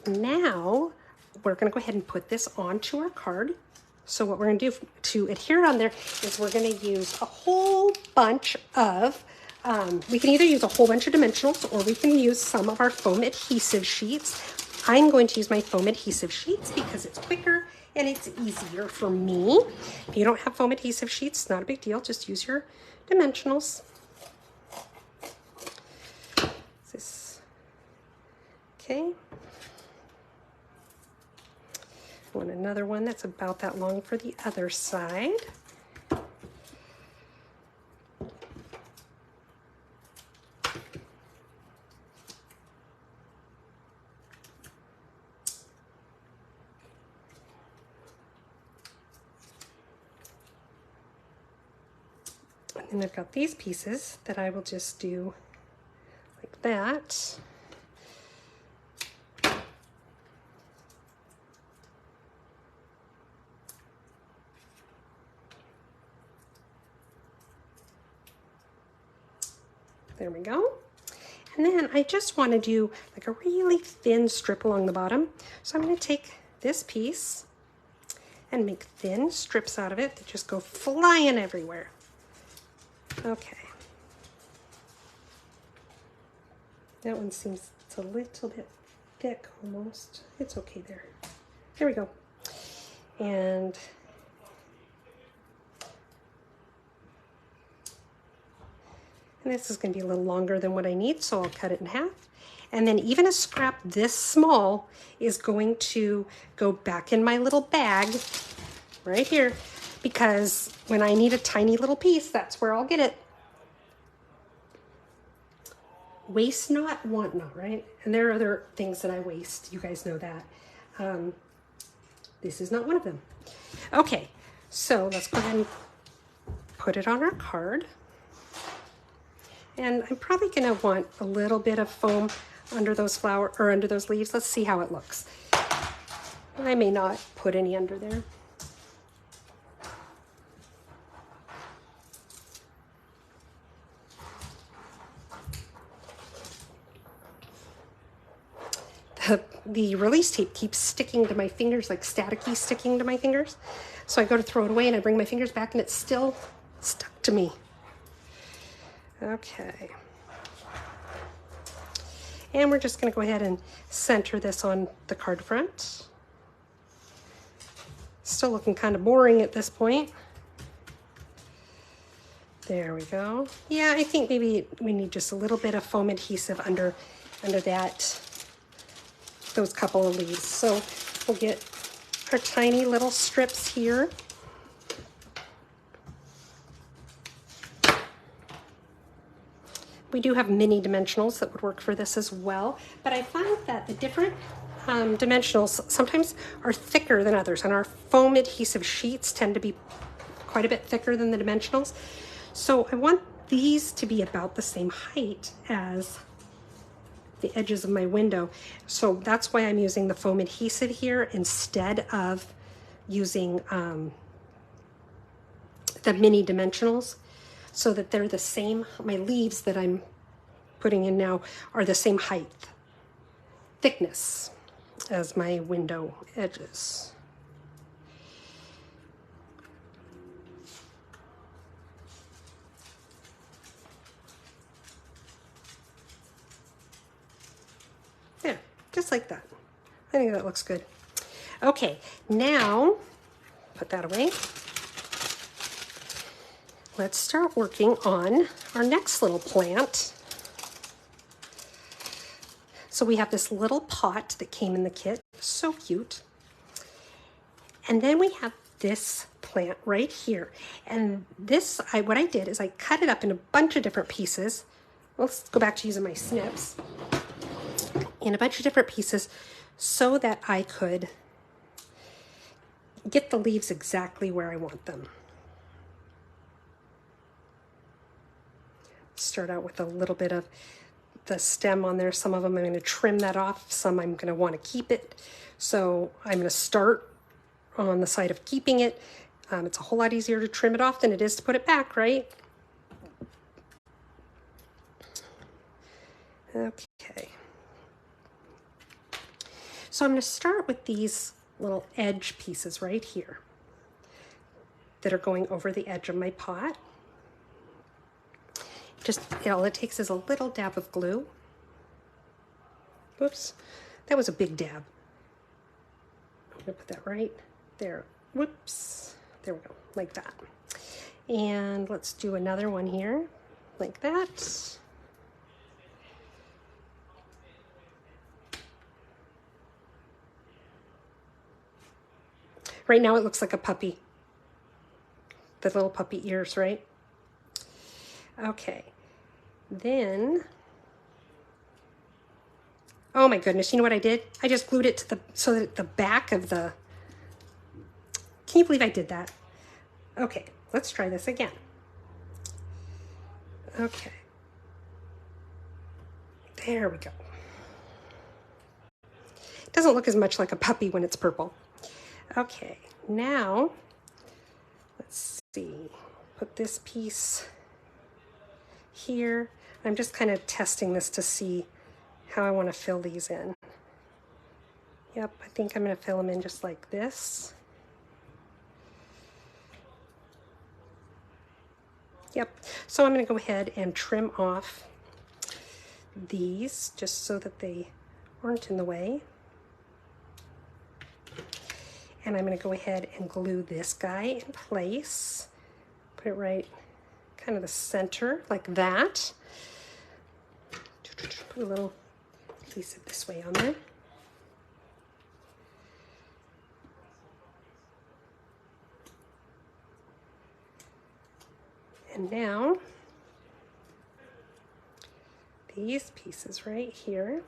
now we're going to go ahead and put this onto our card. So what we're going to do to adhere it on there is we're going to use a whole bunch of, we can either use a whole bunch of dimensionals or we can use some of our foam adhesive sheets. I'm going to use my foam adhesive sheets because it's quicker and it's easier for me. If you don't have foam adhesive sheets, not a big deal. Just use your dimensionals. Okay. I want another one that's about that long for the other side. And then I've got these pieces that I will just do like that. There we go. And then I just want to do like a really thin strip along the bottom. So I'm going to take this piece and make thin strips out of it that just go flying everywhere. Okay. That one seems it's a little bit thick almost. It's okay there. There we go. And this is going to be a little longer than what I need, so I'll cut it in half. And then even a scrap this small is going to go back in my little bag right here, because when I need a tiny little piece, that's where I'll get it. Waste not, want not, right? And there are other things that I waste. You guys know that. This is not one of them. Okay, so let's go ahead and put it on our card. And I'm probably going to want a little bit of foam under those under those leaves. Let's see how it looks. I may not put any under there. The release tape keeps sticking to my fingers, like staticky sticking to my fingers. So I go to throw it away and I bring my fingers back and it's still stuck to me. Okay. And we're just going to go ahead and center this on the card front. Still looking kind of boring at this point. There we go. Yeah, I think maybe we need just a little bit of foam adhesive under those couple of leaves. So we'll get our tiny little strips here. We do have mini dimensionals that would work for this as well, but I found that the different dimensionals sometimes are thicker than others, and our foam adhesive sheets tend to be quite a bit thicker than the dimensionals. So I want these to be about the same height as the edges of my window. So that's why I'm using the foam adhesive here instead of using the mini dimensionals, so that they're the same. My leaves that I'm putting in now are the same height, thickness as my window edges. There, just like that. I think that looks good. Okay, now put that away. Let's start working on our next little plant. So we have this little pot that came in the kit, so cute. And then we have this plant right here. And this, what I did is I cut it up in a bunch of different pieces. Let's go back to using my snips. In a bunch of different pieces so that I could get the leaves exactly where I want them. Start out with a little bit of the stem on there. Some of them I'm going to trim that off. Some I'm going to want to keep it. So I'm going to start on the side of keeping it. It's a whole lot easier to trim it off than it is to put it back, right? Okay. So I'm going to start with these little edge pieces right here that are going over the edge of my pot. Just, all it takes is a little dab of glue. Whoops, that was a big dab. I'm going to put that right there. Whoops, there we go, like that. And let's do another one here, like that. Right now it looks like a puppy. The little puppy ears, right? Okay, then, oh my goodness, you know what I did? I just glued it to the, so that the back of the, can you believe I did that? Okay, let's try this again. Okay, there we go. It doesn't look as much like a puppy when it's purple. Okay, now, let's see, put this piece here. I'm just kind of testing this to see how I want to fill these in. Yep, I think I'm going to fill them in just like this. Yep, so I'm going to go ahead and trim off these just so that they aren't in the way. And I'm going to go ahead and glue this guy in place. Put it right kind of the center like that. Put a little piece of this way on there. And now these pieces right here.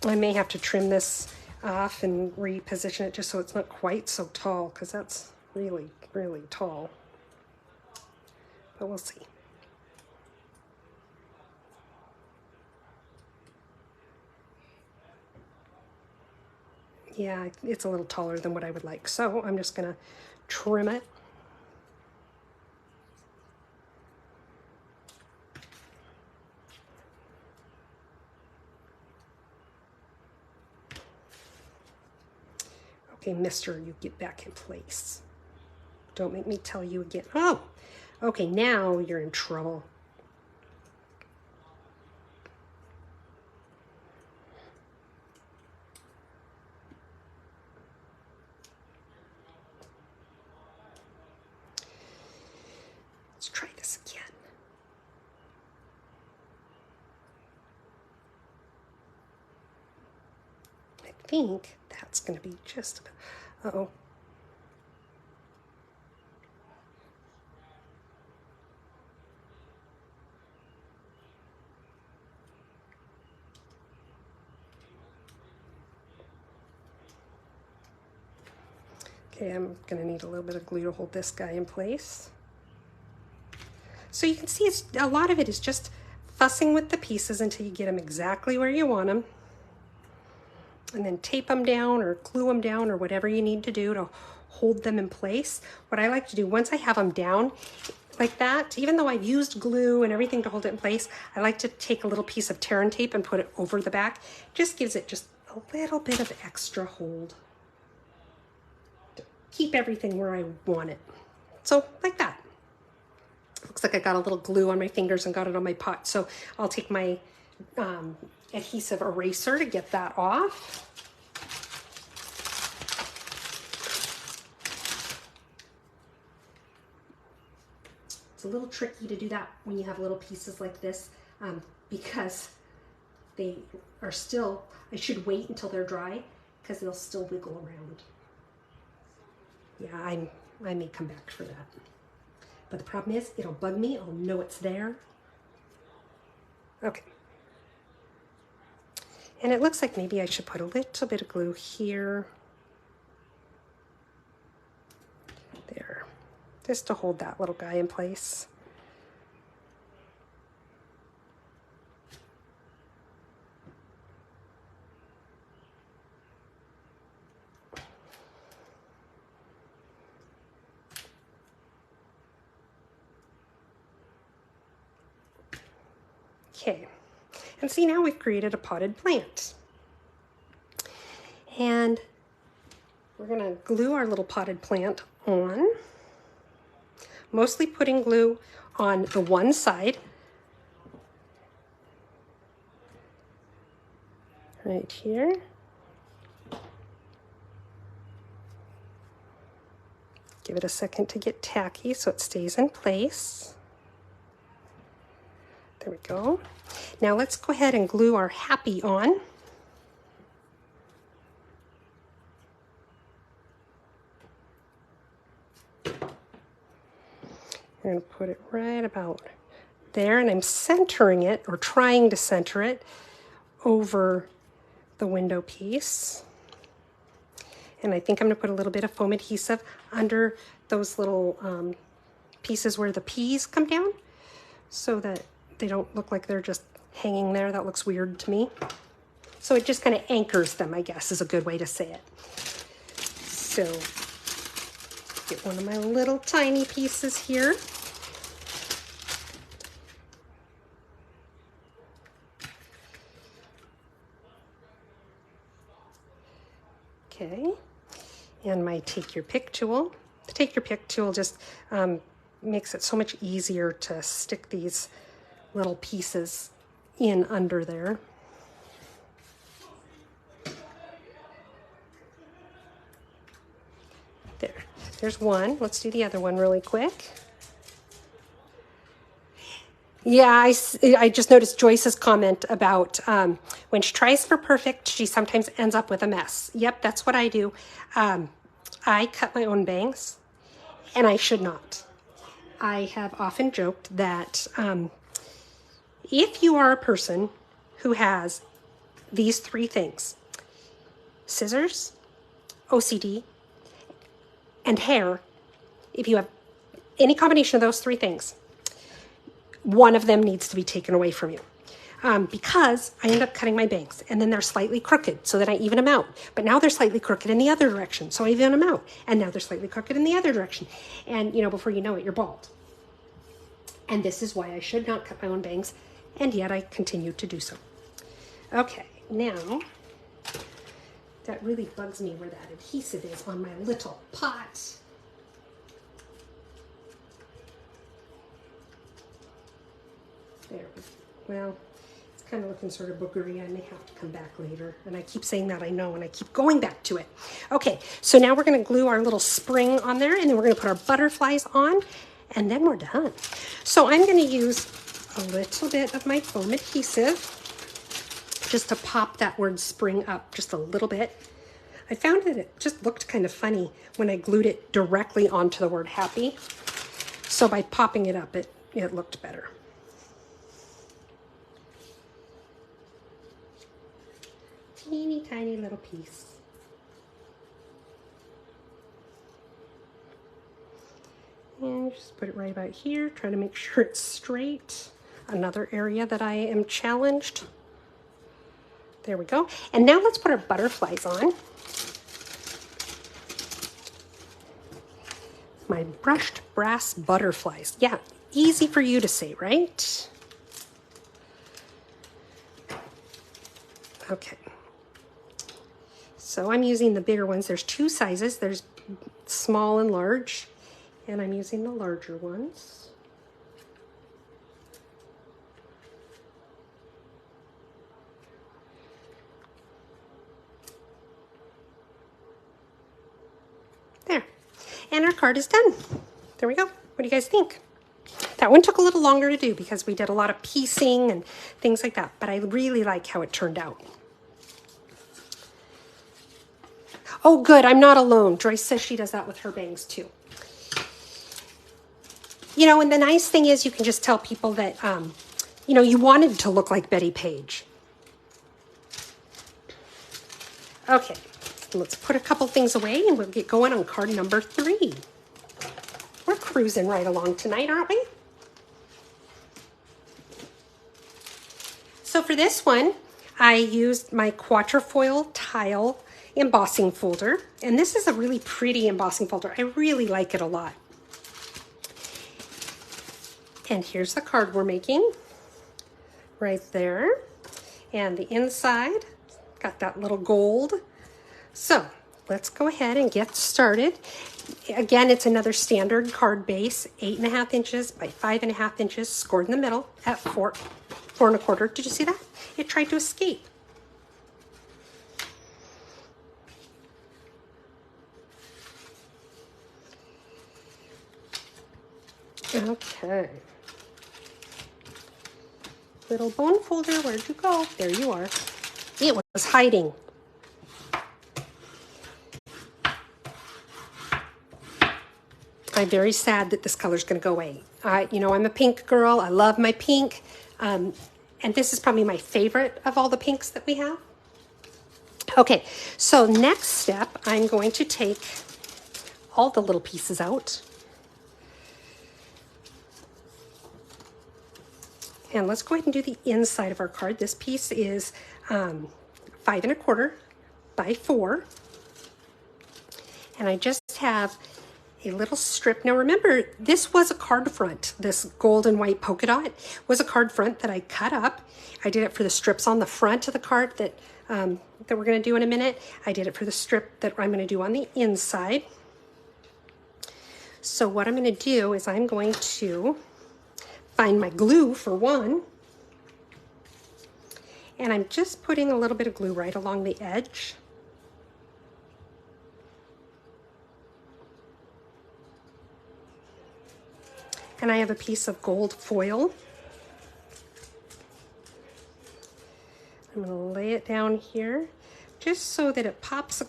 I may have to trim this off and reposition it just so it's not quite so tall, because that's really, really tall. But we'll see. Yeah, it's a little taller than what I would like, so I'm just going to trim it. Okay, mister, you get back in place. Don't make me tell you again. Oh, okay, now you're in trouble. Let's try this again. I think that's going to be just, uh-oh. Okay, I'm going to need a little bit of glue to hold this guy in place. So you can see it's, a lot of it is just fussing with the pieces until you get them exactly where you want them. And then tape them down or glue them down or whatever you need to do to hold them in place. What I like to do, once I have them down like that, even though I've used glue and everything to hold it in place, I like to take a little piece of tear and tape and put it over the back. Just gives it just a little bit of extra hold to keep everything where I want it. So like that. Looks like I got a little glue on my fingers and got it on my pot. So I'll take my adhesive eraser to get that off. It's a little tricky to do that when you have little pieces like this because they are still, I should wait until they're dry because they'll still wiggle around. Yeah, I may come back for that. But the problem is, it'll bug me, I'll know it's there. Okay. And it looks like maybe I should put a little bit of glue here. There. Just to hold that little guy in place. Okay, and see, now we've created a potted plant. And we're gonna glue our little potted plant on. Mostly putting glue on the one side. Right here. Give it a second to get tacky so it stays in place. There we go. Now let's go ahead and glue our happy on. I'm going to put it right about there, and I'm centering it, or trying to center it, over the window piece. And I think I'm going to put a little bit of foam adhesive under those little pieces where the peas come down so that they don't look like they're just hanging there. That looks weird to me. So it just kind of anchors them, I guess, is a good way to say it. So get one of my little tiny pieces here. Okay, and my Take Your Pick tool. The Take Your Pick tool just makes it so much easier to stick these little pieces in under there. There's one. Let's do the other one really quick. Yeah, I just noticed Joyce's comment about when she tries for perfect, she sometimes ends up with a mess. Yep, that's what I do. I cut my own bangs, and I should not. I have often joked that if you are a person who has these three things, scissors, OCD, and hair, if you have any combination of those three things, one of them needs to be taken away from you. Because I end up cutting my bangs, and then they're slightly crooked, so then I even them out. But now they're slightly crooked in the other direction, so I even them out. And now they're slightly crooked in the other direction. And, you know, before you know it, you're bald. And this is why I should not cut my own bangs, and yet I continue to do so. Okay, now, that really bugs me where that adhesive is on my little pot. There we go. Well, it's kind of looking sort of boogery. I may have to come back later. And I keep saying that, I know, and I keep going back to it. Okay, so now we're going to glue our little spring on there, and then we're going to put our butterflies on, and then we're done. So I'm going to use a little bit of my foam adhesive just to pop that word spring up just a little bit. I found that it just looked kind of funny when I glued it directly onto the word happy. So by popping it up, it looked better. Teeny tiny little piece. And just put it right about here, try to make sure it's straight. Another area that I am challenged. There we go. And now let's put our butterflies on. My brushed brass butterflies. Yeah, easy for you to say, right? Okay. So I'm using the bigger ones. There's two sizes. There's small and large, and I'm using the larger ones. And our card is done. There we go. What do you guys think? That one took a little longer to do because we did a lot of piecing and things like that, but I really like how it turned out. Oh, good, I'm not alone. Joyce says she does that with her bangs too. You know, and the nice thing is you can just tell people that, you know, you wanted to look like Betty Page. Okay, let's put a couple things away and we'll get going on card number 3. We're cruising right along tonight, aren't we? So for this one, I used my quatrefoil tile embossing folder, and this is a really pretty embossing folder. I really like it a lot. And here's the card we're making right there. And the inside got that little gold. So let's go ahead and get started. Again, it's another standard card base, 8.5 inches by 5.5 inches, scored in the middle at 4.25. Did you see that? It tried to escape. Okay. Little bone folder, where'd you go? There you are. It was hiding. I'm very sad that this color's going to go away. You know, I'm a pink girl. I love my pink. And this is probably my favorite of all the pinks that we have. Okay, so next step, I'm going to take all the little pieces out. And let's go ahead and do the inside of our card. This piece is 5.25 by 4. And I just have a little strip. Now remember, this was a card front. This gold and white polka dot was a card front that I cut up. I did it for the strips on the front of the card that we're going to do in a minute. I did it for the strip that I'm going to do on the inside. So what I'm going to do is I'm going to find my glue for one. And I'm just putting a little bit of glue right along the edge. And I have a piece of gold foil. I'm going to lay it down here just so that it pops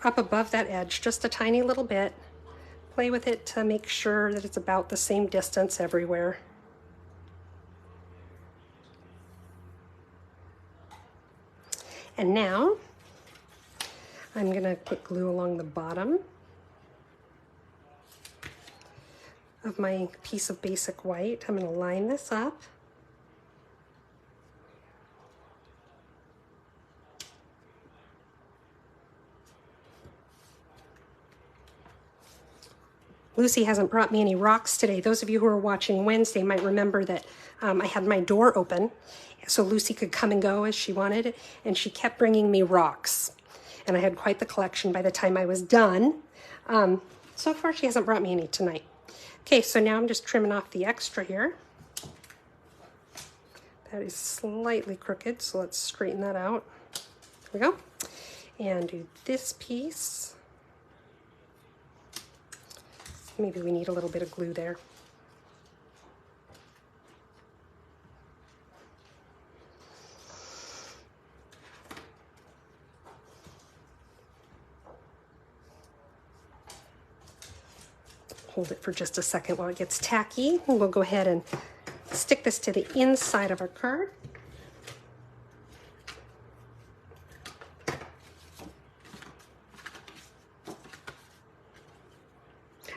up above that edge just a tiny little bit. Play with it to make sure that it's about the same distance everywhere. And now I'm going to put glue along the bottom of my piece of basic white. I'm going to line this up. Lucy hasn't brought me any rocks today. Those of you who are watching Wednesday might remember that I had my door open so Lucy could come and go as she wanted, and she kept bringing me rocks. And I had quite the collection by the time I was done. So far she hasn't brought me any tonight. Okay, so now I'm just trimming off the extra here. That is slightly crooked, so let's straighten that out. There we go. And do this piece. Maybe we need a little bit of glue there. Hold it for just a second while it gets tacky. We'll go ahead and stick this to the inside of our card.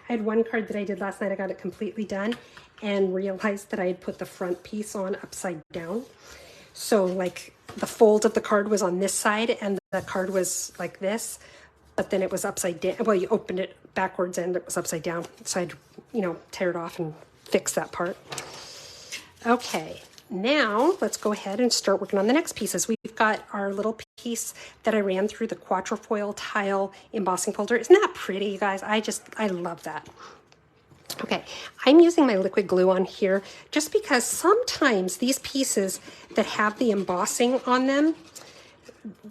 I had one card that I did last night. I got it completely done and realized that I had put the front piece on upside down. So like the fold of the card was on this side and the card was like this, but then it was upside down. Well, you opened it backwards and it was upside down. So I'd, tear it off and fix that part. Okay, now let's go ahead and start working on the next pieces. We've got our little piece that I ran through the quatrefoil tile embossing folder. Isn't that pretty, you guys? I love that. Okay, I'm using my liquid glue on here just because sometimes these pieces that have the embossing on them,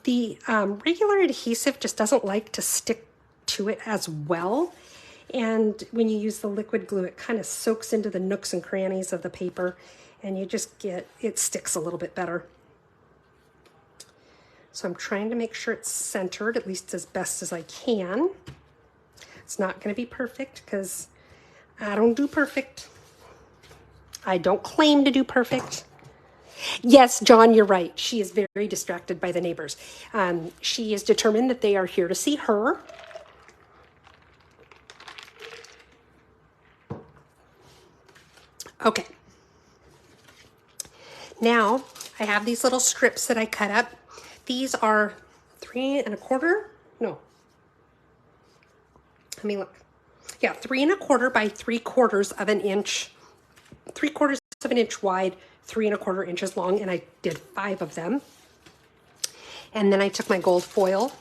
the regular adhesive just doesn't like to stick to it as well. And when you use the liquid glue, it kind of soaks into the nooks and crannies of the paper, and you just get, it sticks a little bit better. So I'm trying to make sure it's centered, at least as best as I can. It's not going to be perfect because I don't do perfect. I don't claim to do perfect. Yes, John, you're right. She is very distracted by the neighbors. She is determined that they are here to see her. Okay. Now, I have these little strips that I cut up. These are 3 1/4. No. Let me look. Yeah, 3 1/4 by 3/4 of an inch. 3/4 of an inch wide, 3 1/4 inches long, and I did 5 of them. And then I took my gold foil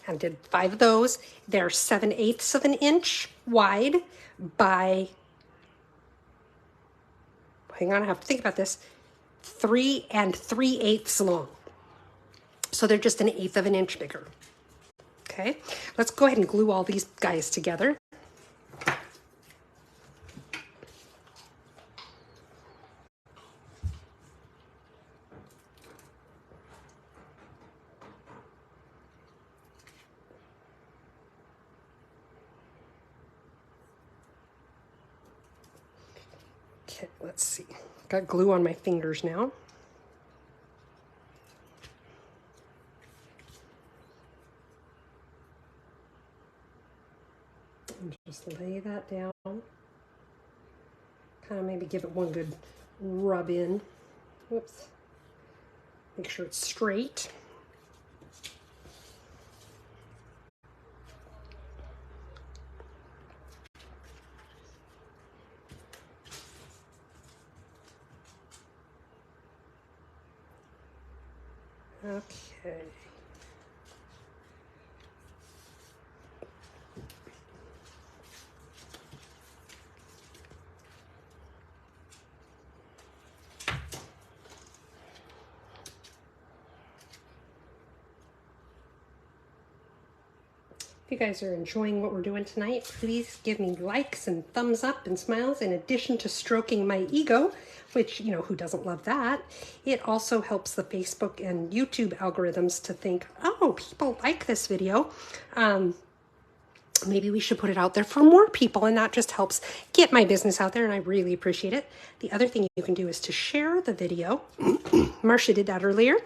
and did 5 of those. They're 7/8 of an inch wide by, hang on, I have to think about this, 3 3/8 long. So they're just 1/8 of an inch bigger. Okay, let's go ahead and glue all these guys together. Okay, let's see. Got glue on my fingers now. And just lay that down. Kind of maybe give it one good rub in. Whoops. Make sure it's straight. Okay. If you guys are enjoying what we're doing tonight, please give me likes and thumbs up and smiles in addition to stroking my ego, which, you know, who doesn't love that? It also helps the Facebook and YouTube algorithms to think, oh, people like this video. Maybe we should put it out there for more people, and that just helps get my business out there, and I really appreciate it. The other thing you can do is to share the video. Marcia did that earlier.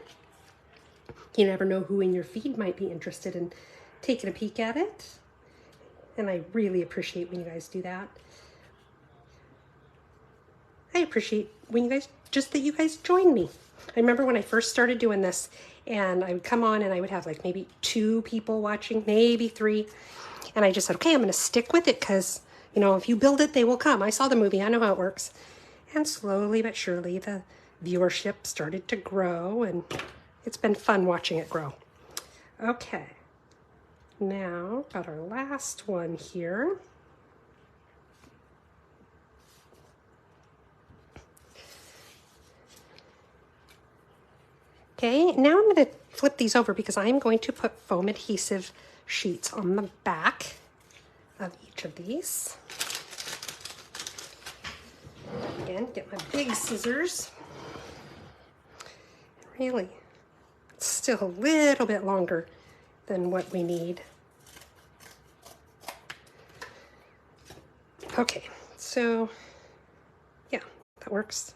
You never know who in your feed might be interested in taking a peek at it, and I really appreciate when you guys do that. I appreciate when you guys, just that you guys join me. I remember when I first started doing this, and I would come on and I would have like maybe 2 people watching, maybe 3, and I just said, okay, I'm going to stick with it because, you know, if you build it, they will come. I saw the movie, I know how it works. And slowly but surely the viewership started to grow, and it's been fun watching it grow. Okay. Now, got our last one here. Okay, now I'm going to flip these over because I'm going to put foam adhesive sheets on the back of each of these. Again, get my big scissors. Really, it's still a little bit longer than what we need. Okay, so yeah, that works.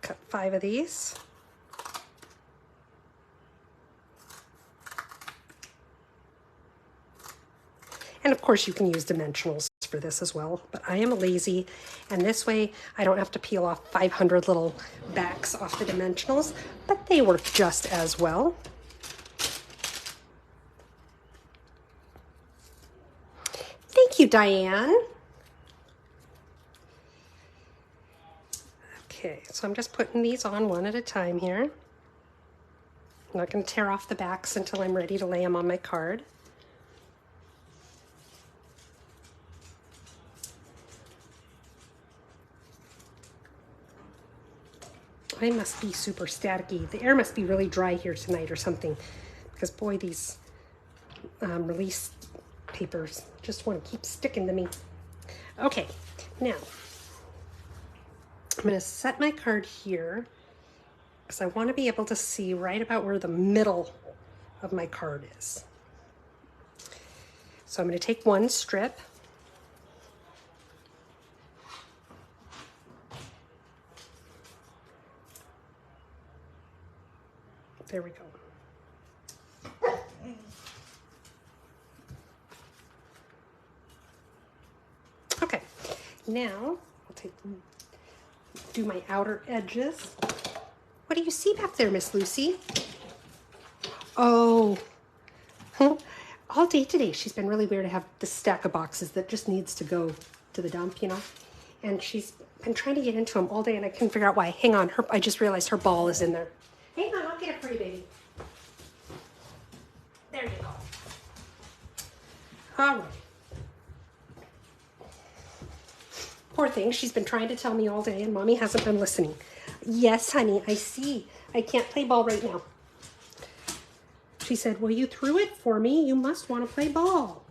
Cut 5 of these. And of course you can use dimensionals for this as well, but I am lazy, and this way I don't have to peel off 500 little backs off the dimensionals, but they work just as well. Thank you, Diane. Okay, so I'm just putting these on one at a time here. I'm not going to tear off the backs until I'm ready to lay them on my card. I must be super staticky. The air must be really dry here tonight or something, because boy, these release papers just want to keep sticking to me. Okay, now I'm going to set my card here because I want to be able to see right about where the middle of my card is. So I'm going to take one strip. There we go. Okay, now I'll do my outer edges. What do you see back there, Miss Lucy? Oh, all day today she's been really weird to have this stack of boxes that just needs to go to the dump, you know? And she's been trying to get into them all day and I couldn't figure out why. Hang on, I just realized her ball is in there. Hang on, I'll get it for you, baby. There you go. All right. Poor thing, she's been trying to tell me all day and Mommy hasn't been listening. Yes, honey, I see. I can't play ball right now. She said, well, you threw it for me. You must want to play ball.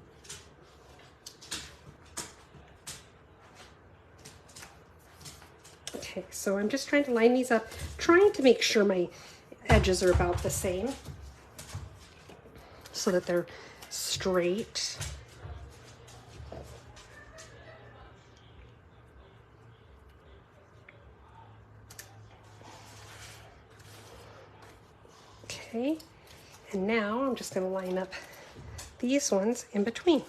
Okay, so I'm just trying to line these up, trying to make sure my edges are about the same so that they're straight. Okay, and now I'm just going to line up these ones in between.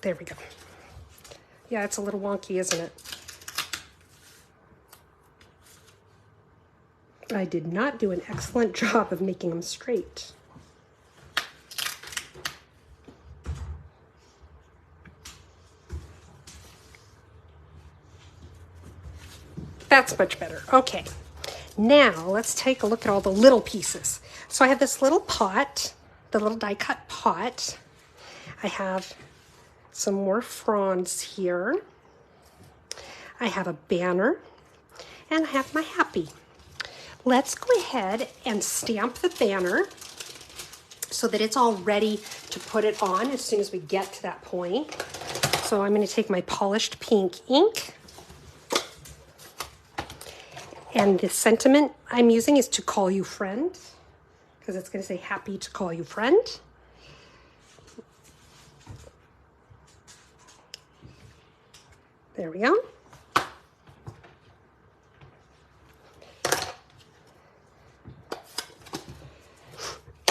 There we go. Yeah, it's a little wonky, isn't it? I did not do an excellent job of making them straight. That's much better. Okay, now let's take a look at all the little pieces. So I have this little pot, the little die cut pot. I have some more fronds here. I have a banner and I have my happy. Let's go ahead and stamp the banner so that it's all ready to put it on as soon as we get to that point. So I'm going to take my polished pink ink. And the sentiment I'm using is to call you friend, because it's going to say happy to call you friend. There we go.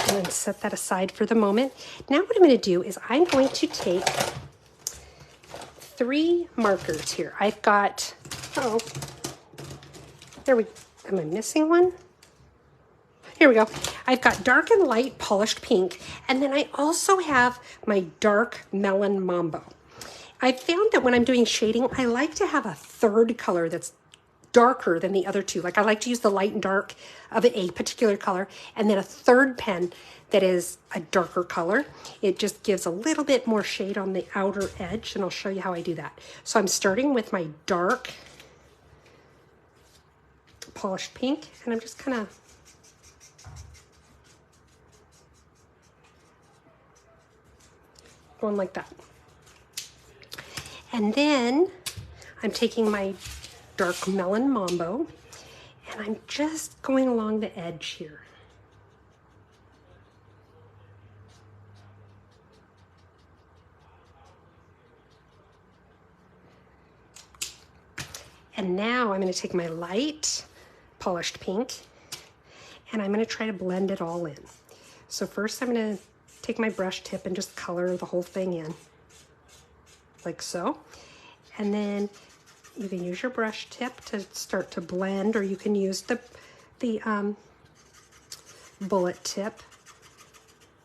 And then set that aside for the moment. Now what I'm going to do is I'm going to take 3 markers here. I've got, am I missing one? Here we go. I've got dark and light polished pink, and then I also have my dark melon mambo. I found that when I'm doing shading, I like to have a third color that's darker than the other two. Like I like to use the light and dark of a particular color, and then a third pen that is a darker color. It just gives a little bit more shade on the outer edge, and I'll show you how I do that. So I'm starting with my dark polished pink, and I'm just kind of going like that. And then I'm taking my dark melon mambo and I'm just going along the edge here. And now I'm going to take my light polished pink and I'm going to try to blend it all in. So first I'm going to take my brush tip and just color the whole thing in, like so. And then you can use your brush tip to start to blend, or you can use the bullet tip.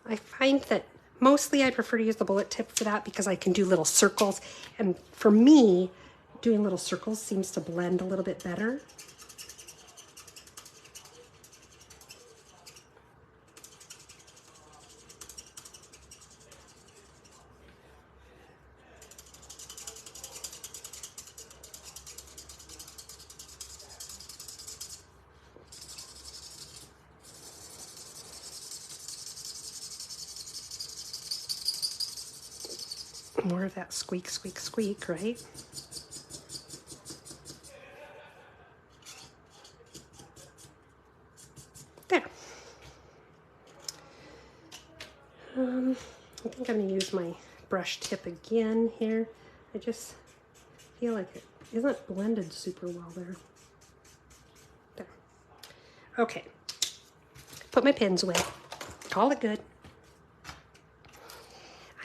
I find that mostly I prefer to use the bullet tip for that because I can do little circles. And for me, doing little circles seems to blend a little bit better. More of that squeak, squeak, squeak, right? There. I think I'm going to use my brush tip again here. I just feel like it isn't blended super well there. There. Okay. Put my pins away. Call it good.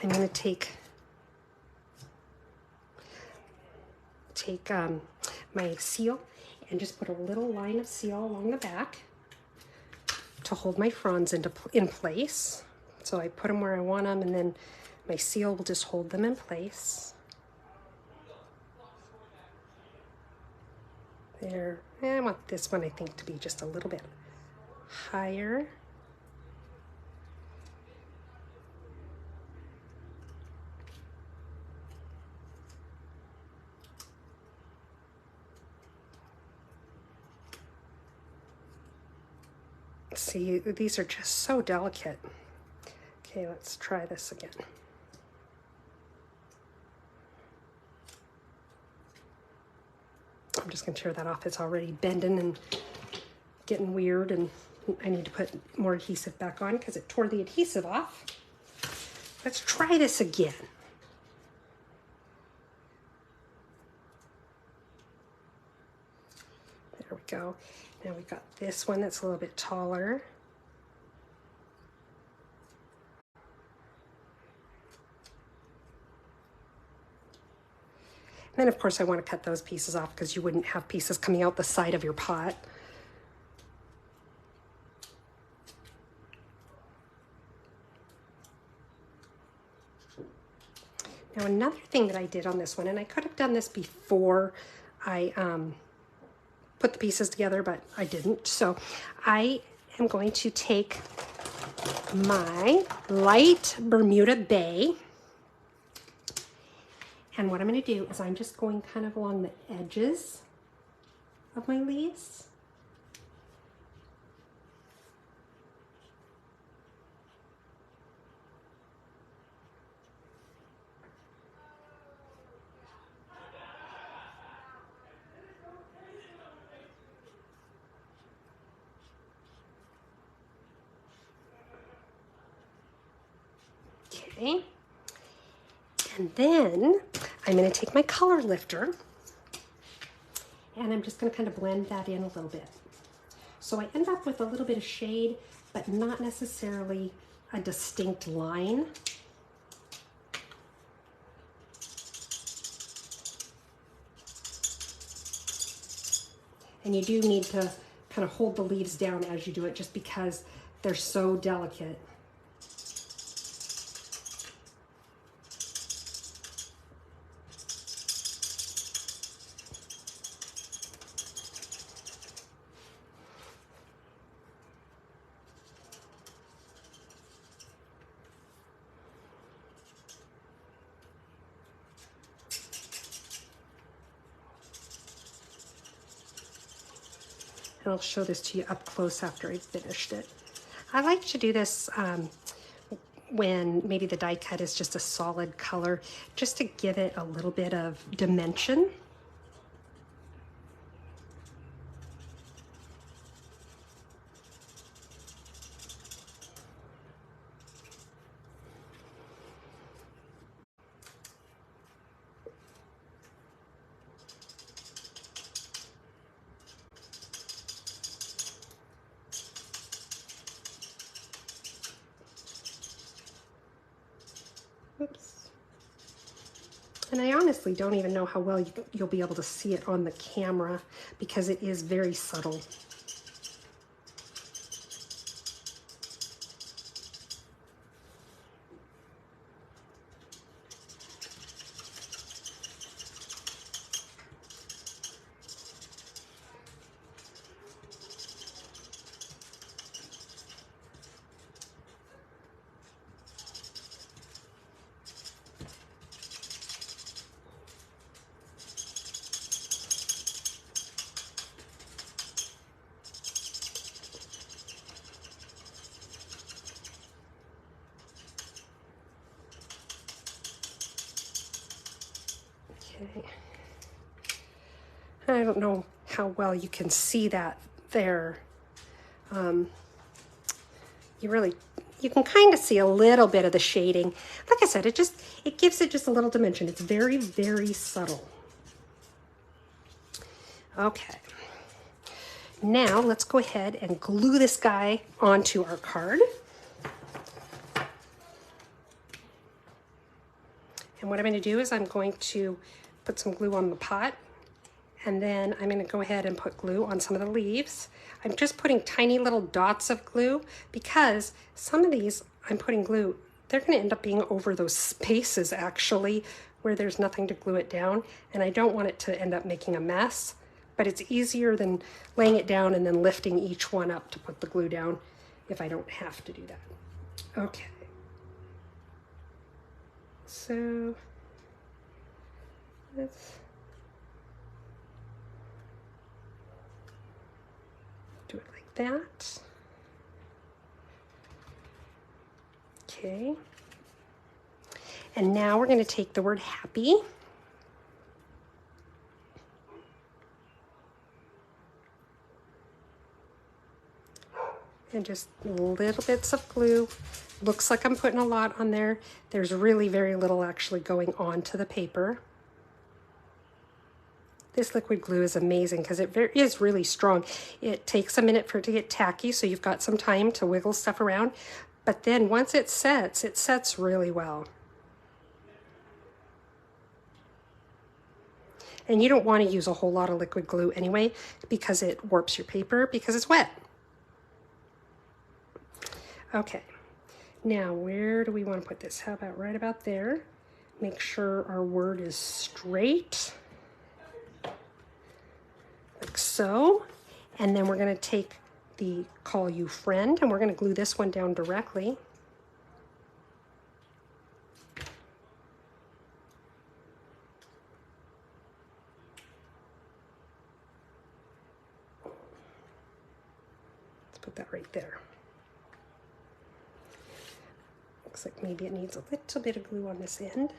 I'm going to take my seal and just put a little line of seal along the back to hold my fronds in place. So I put them where I want them, and then my seal will just hold them in place. There. I want this one, I think, to be just a little bit higher. See, these are just so delicate. Okay, let's try this again. I'm just going to tear that off. It's already bending and getting weird, and I need to put more adhesive back on because it tore the adhesive off. Let's try this again. There we go. Now we've got this one that's a little bit taller. And then of course I want to cut those pieces off because you wouldn't have pieces coming out the side of your pot. Now another thing that I did on this one, and I could have done this before I put the pieces together, but I didn't. So I am going to take my light Bermuda Bay, and what I'm going to do is I'm just going kind of along the edges of my leaves. Okay, and then I'm going to take my color lifter and I'm just going to kind of blend that in a little bit. So I end up with a little bit of shade, but not necessarily a distinct line. And you do need to kind of hold the leaves down as you do it, just because they're so delicate. And I'll show this to you up close after I've finished it. I like to do this when maybe the die cut is just a solid color, just to give it a little bit of dimension. Oops. And I honestly don't even know how well you'll be able to see it on the camera because it is very subtle. Okay. I don't know how well you can see that there. You can kind of see a little bit of the shading. Like I said, it gives it just a little dimension. It's very, very subtle. Okay. Now let's go ahead and glue this guy onto our card. And what I'm going to do is I'm going to put some glue on the pot, and then I'm going to go ahead and put glue on some of the leaves. I'm just putting tiny little dots of glue because some of these I'm putting glue, they're going to end up being over those spaces actually where there's nothing to glue it down, and I don't want it to end up making a mess, but it's easier than laying it down and then lifting each one up to put the glue down if I don't have to do that. Okay. So let's do it like that. Okay. And now we're going to take the word happy. And just little bits of glue. Looks like I'm putting a lot on there. There's really very little actually going onto the paper. This liquid glue is amazing because it is really strong. It takes a minute for it to get tacky, so you've got some time to wiggle stuff around. But then once it sets really well. And you don't want to use a whole lot of liquid glue anyway because it warps your paper because it's wet. Okay, now where do we want to put this? How about right about there? Make sure our word is straight, like so. And then we're going to take the call you friend and we're going to glue this one down directly. Let's put that right there. Looks like maybe it needs a little bit of glue on this end.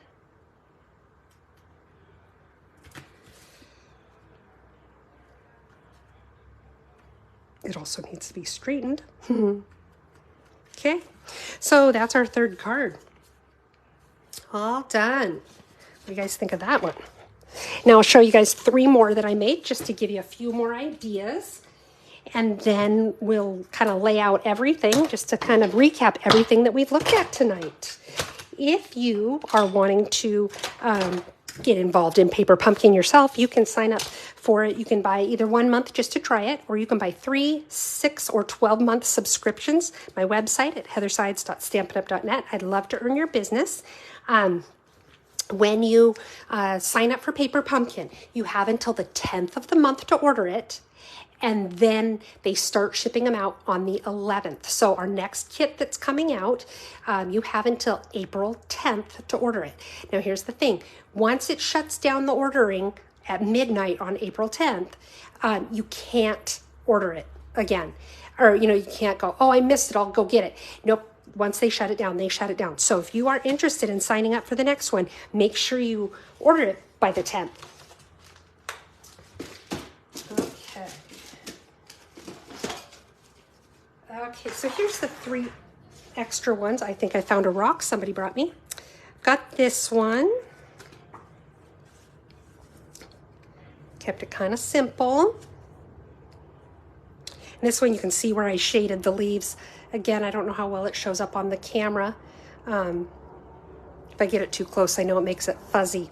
It also needs to be straightened. Okay, so that's our third card. All done. What do you guys think of that one? Now I'll show you guys 3 more that I made just to give you a few more ideas. And then we'll kind of lay out everything just to kind of recap everything that we've looked at tonight. If you are wanting to get involved in Paper Pumpkin yourself, you can sign up for it. You can buy either 1 month just to try it, or you can buy 3, 6, or 12-month subscriptions. My website at heathersides.stampinup.net. I'd love to earn your business. When you sign up for Paper Pumpkin, you have until the 10th of the month to order it. And then they start shipping them out on the 11th. So our next kit that's coming out, you have until April 10th to order it. Now here's the thing. Once it shuts down the ordering at midnight on April 10th, you can't order it again. Or, you can't go, oh, I missed it, I'll go get it. Nope. Once they shut it down, they shut it down. So if you are interested in signing up for the next one, make sure you order it by the 10th. Okay, so here's the 3 extra ones. I think I found a rock somebody brought me. Got this one. Kept it kind of simple. And this one you can see where I shaded the leaves. Again, I don't know how well it shows up on the camera. If I get it too close, I know it makes it fuzzy.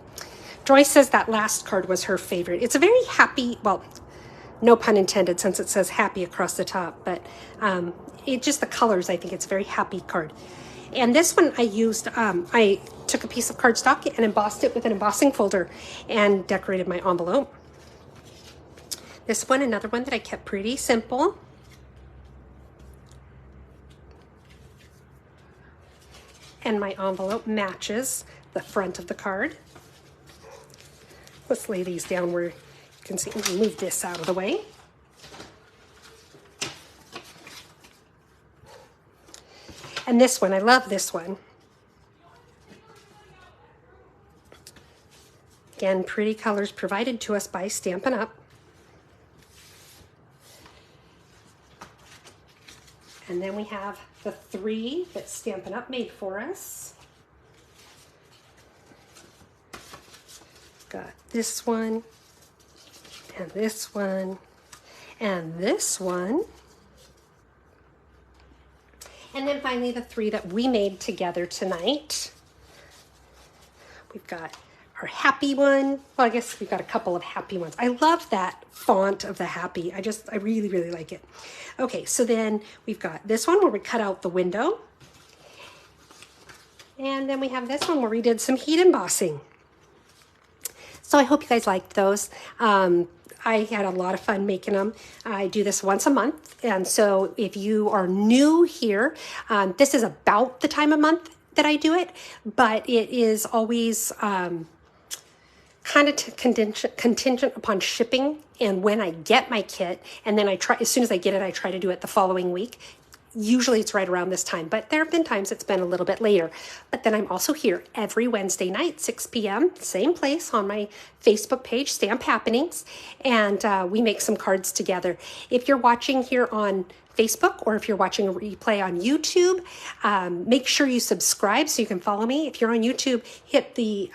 Joyce says that last card was her favorite. It's a very happy, well, no pun intended since it says happy across the top, but it just the colors, I think it's a very happy card. And this one I used, I took a piece of cardstock and embossed it with an embossing folder and decorated my envelope. This one, another one that I kept pretty simple. And my envelope matches the front of the card. Let's lay these down where you can see. Move this out of the way. And this one, I love this one. Again, pretty colors provided to us by Stampin' Up. And then we have the 3 that Stampin' Up made for us. Got this one, and this one, and this one. And then finally the 3 that we made together tonight. We've got our happy one. Well, I guess we've got a couple of happy ones. I love that font of the happy. I really, really like it. Okay, so then we've got this one where we cut out the window. And then we have this one where we did some heat embossing. So I hope you guys liked those. I had a lot of fun making them. I do this once a month. And so if you are new here, this is about the time of month that I do it, but it is always kind of contingent upon shipping and when I get my kit. And then as soon as I get it, I try to do it the following week. Usually it's right around this time, but there have been times it's been a little bit later. But then I'm also here every Wednesday night, 6 p.m., same place on my Facebook page, Stamp Happenings, and we make some cards together. If you're watching here on Facebook or if you're watching a replay on YouTube, make sure you subscribe so you can follow me. If you're on YouTube, hit the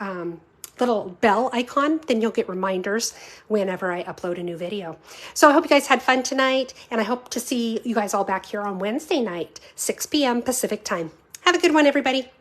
little bell icon, then you'll get reminders whenever I upload a new video. So I hope you guys had fun tonight, and I hope to see you guys all back here on Wednesday night, 6 p.m. Pacific time. Have a good one, everybody.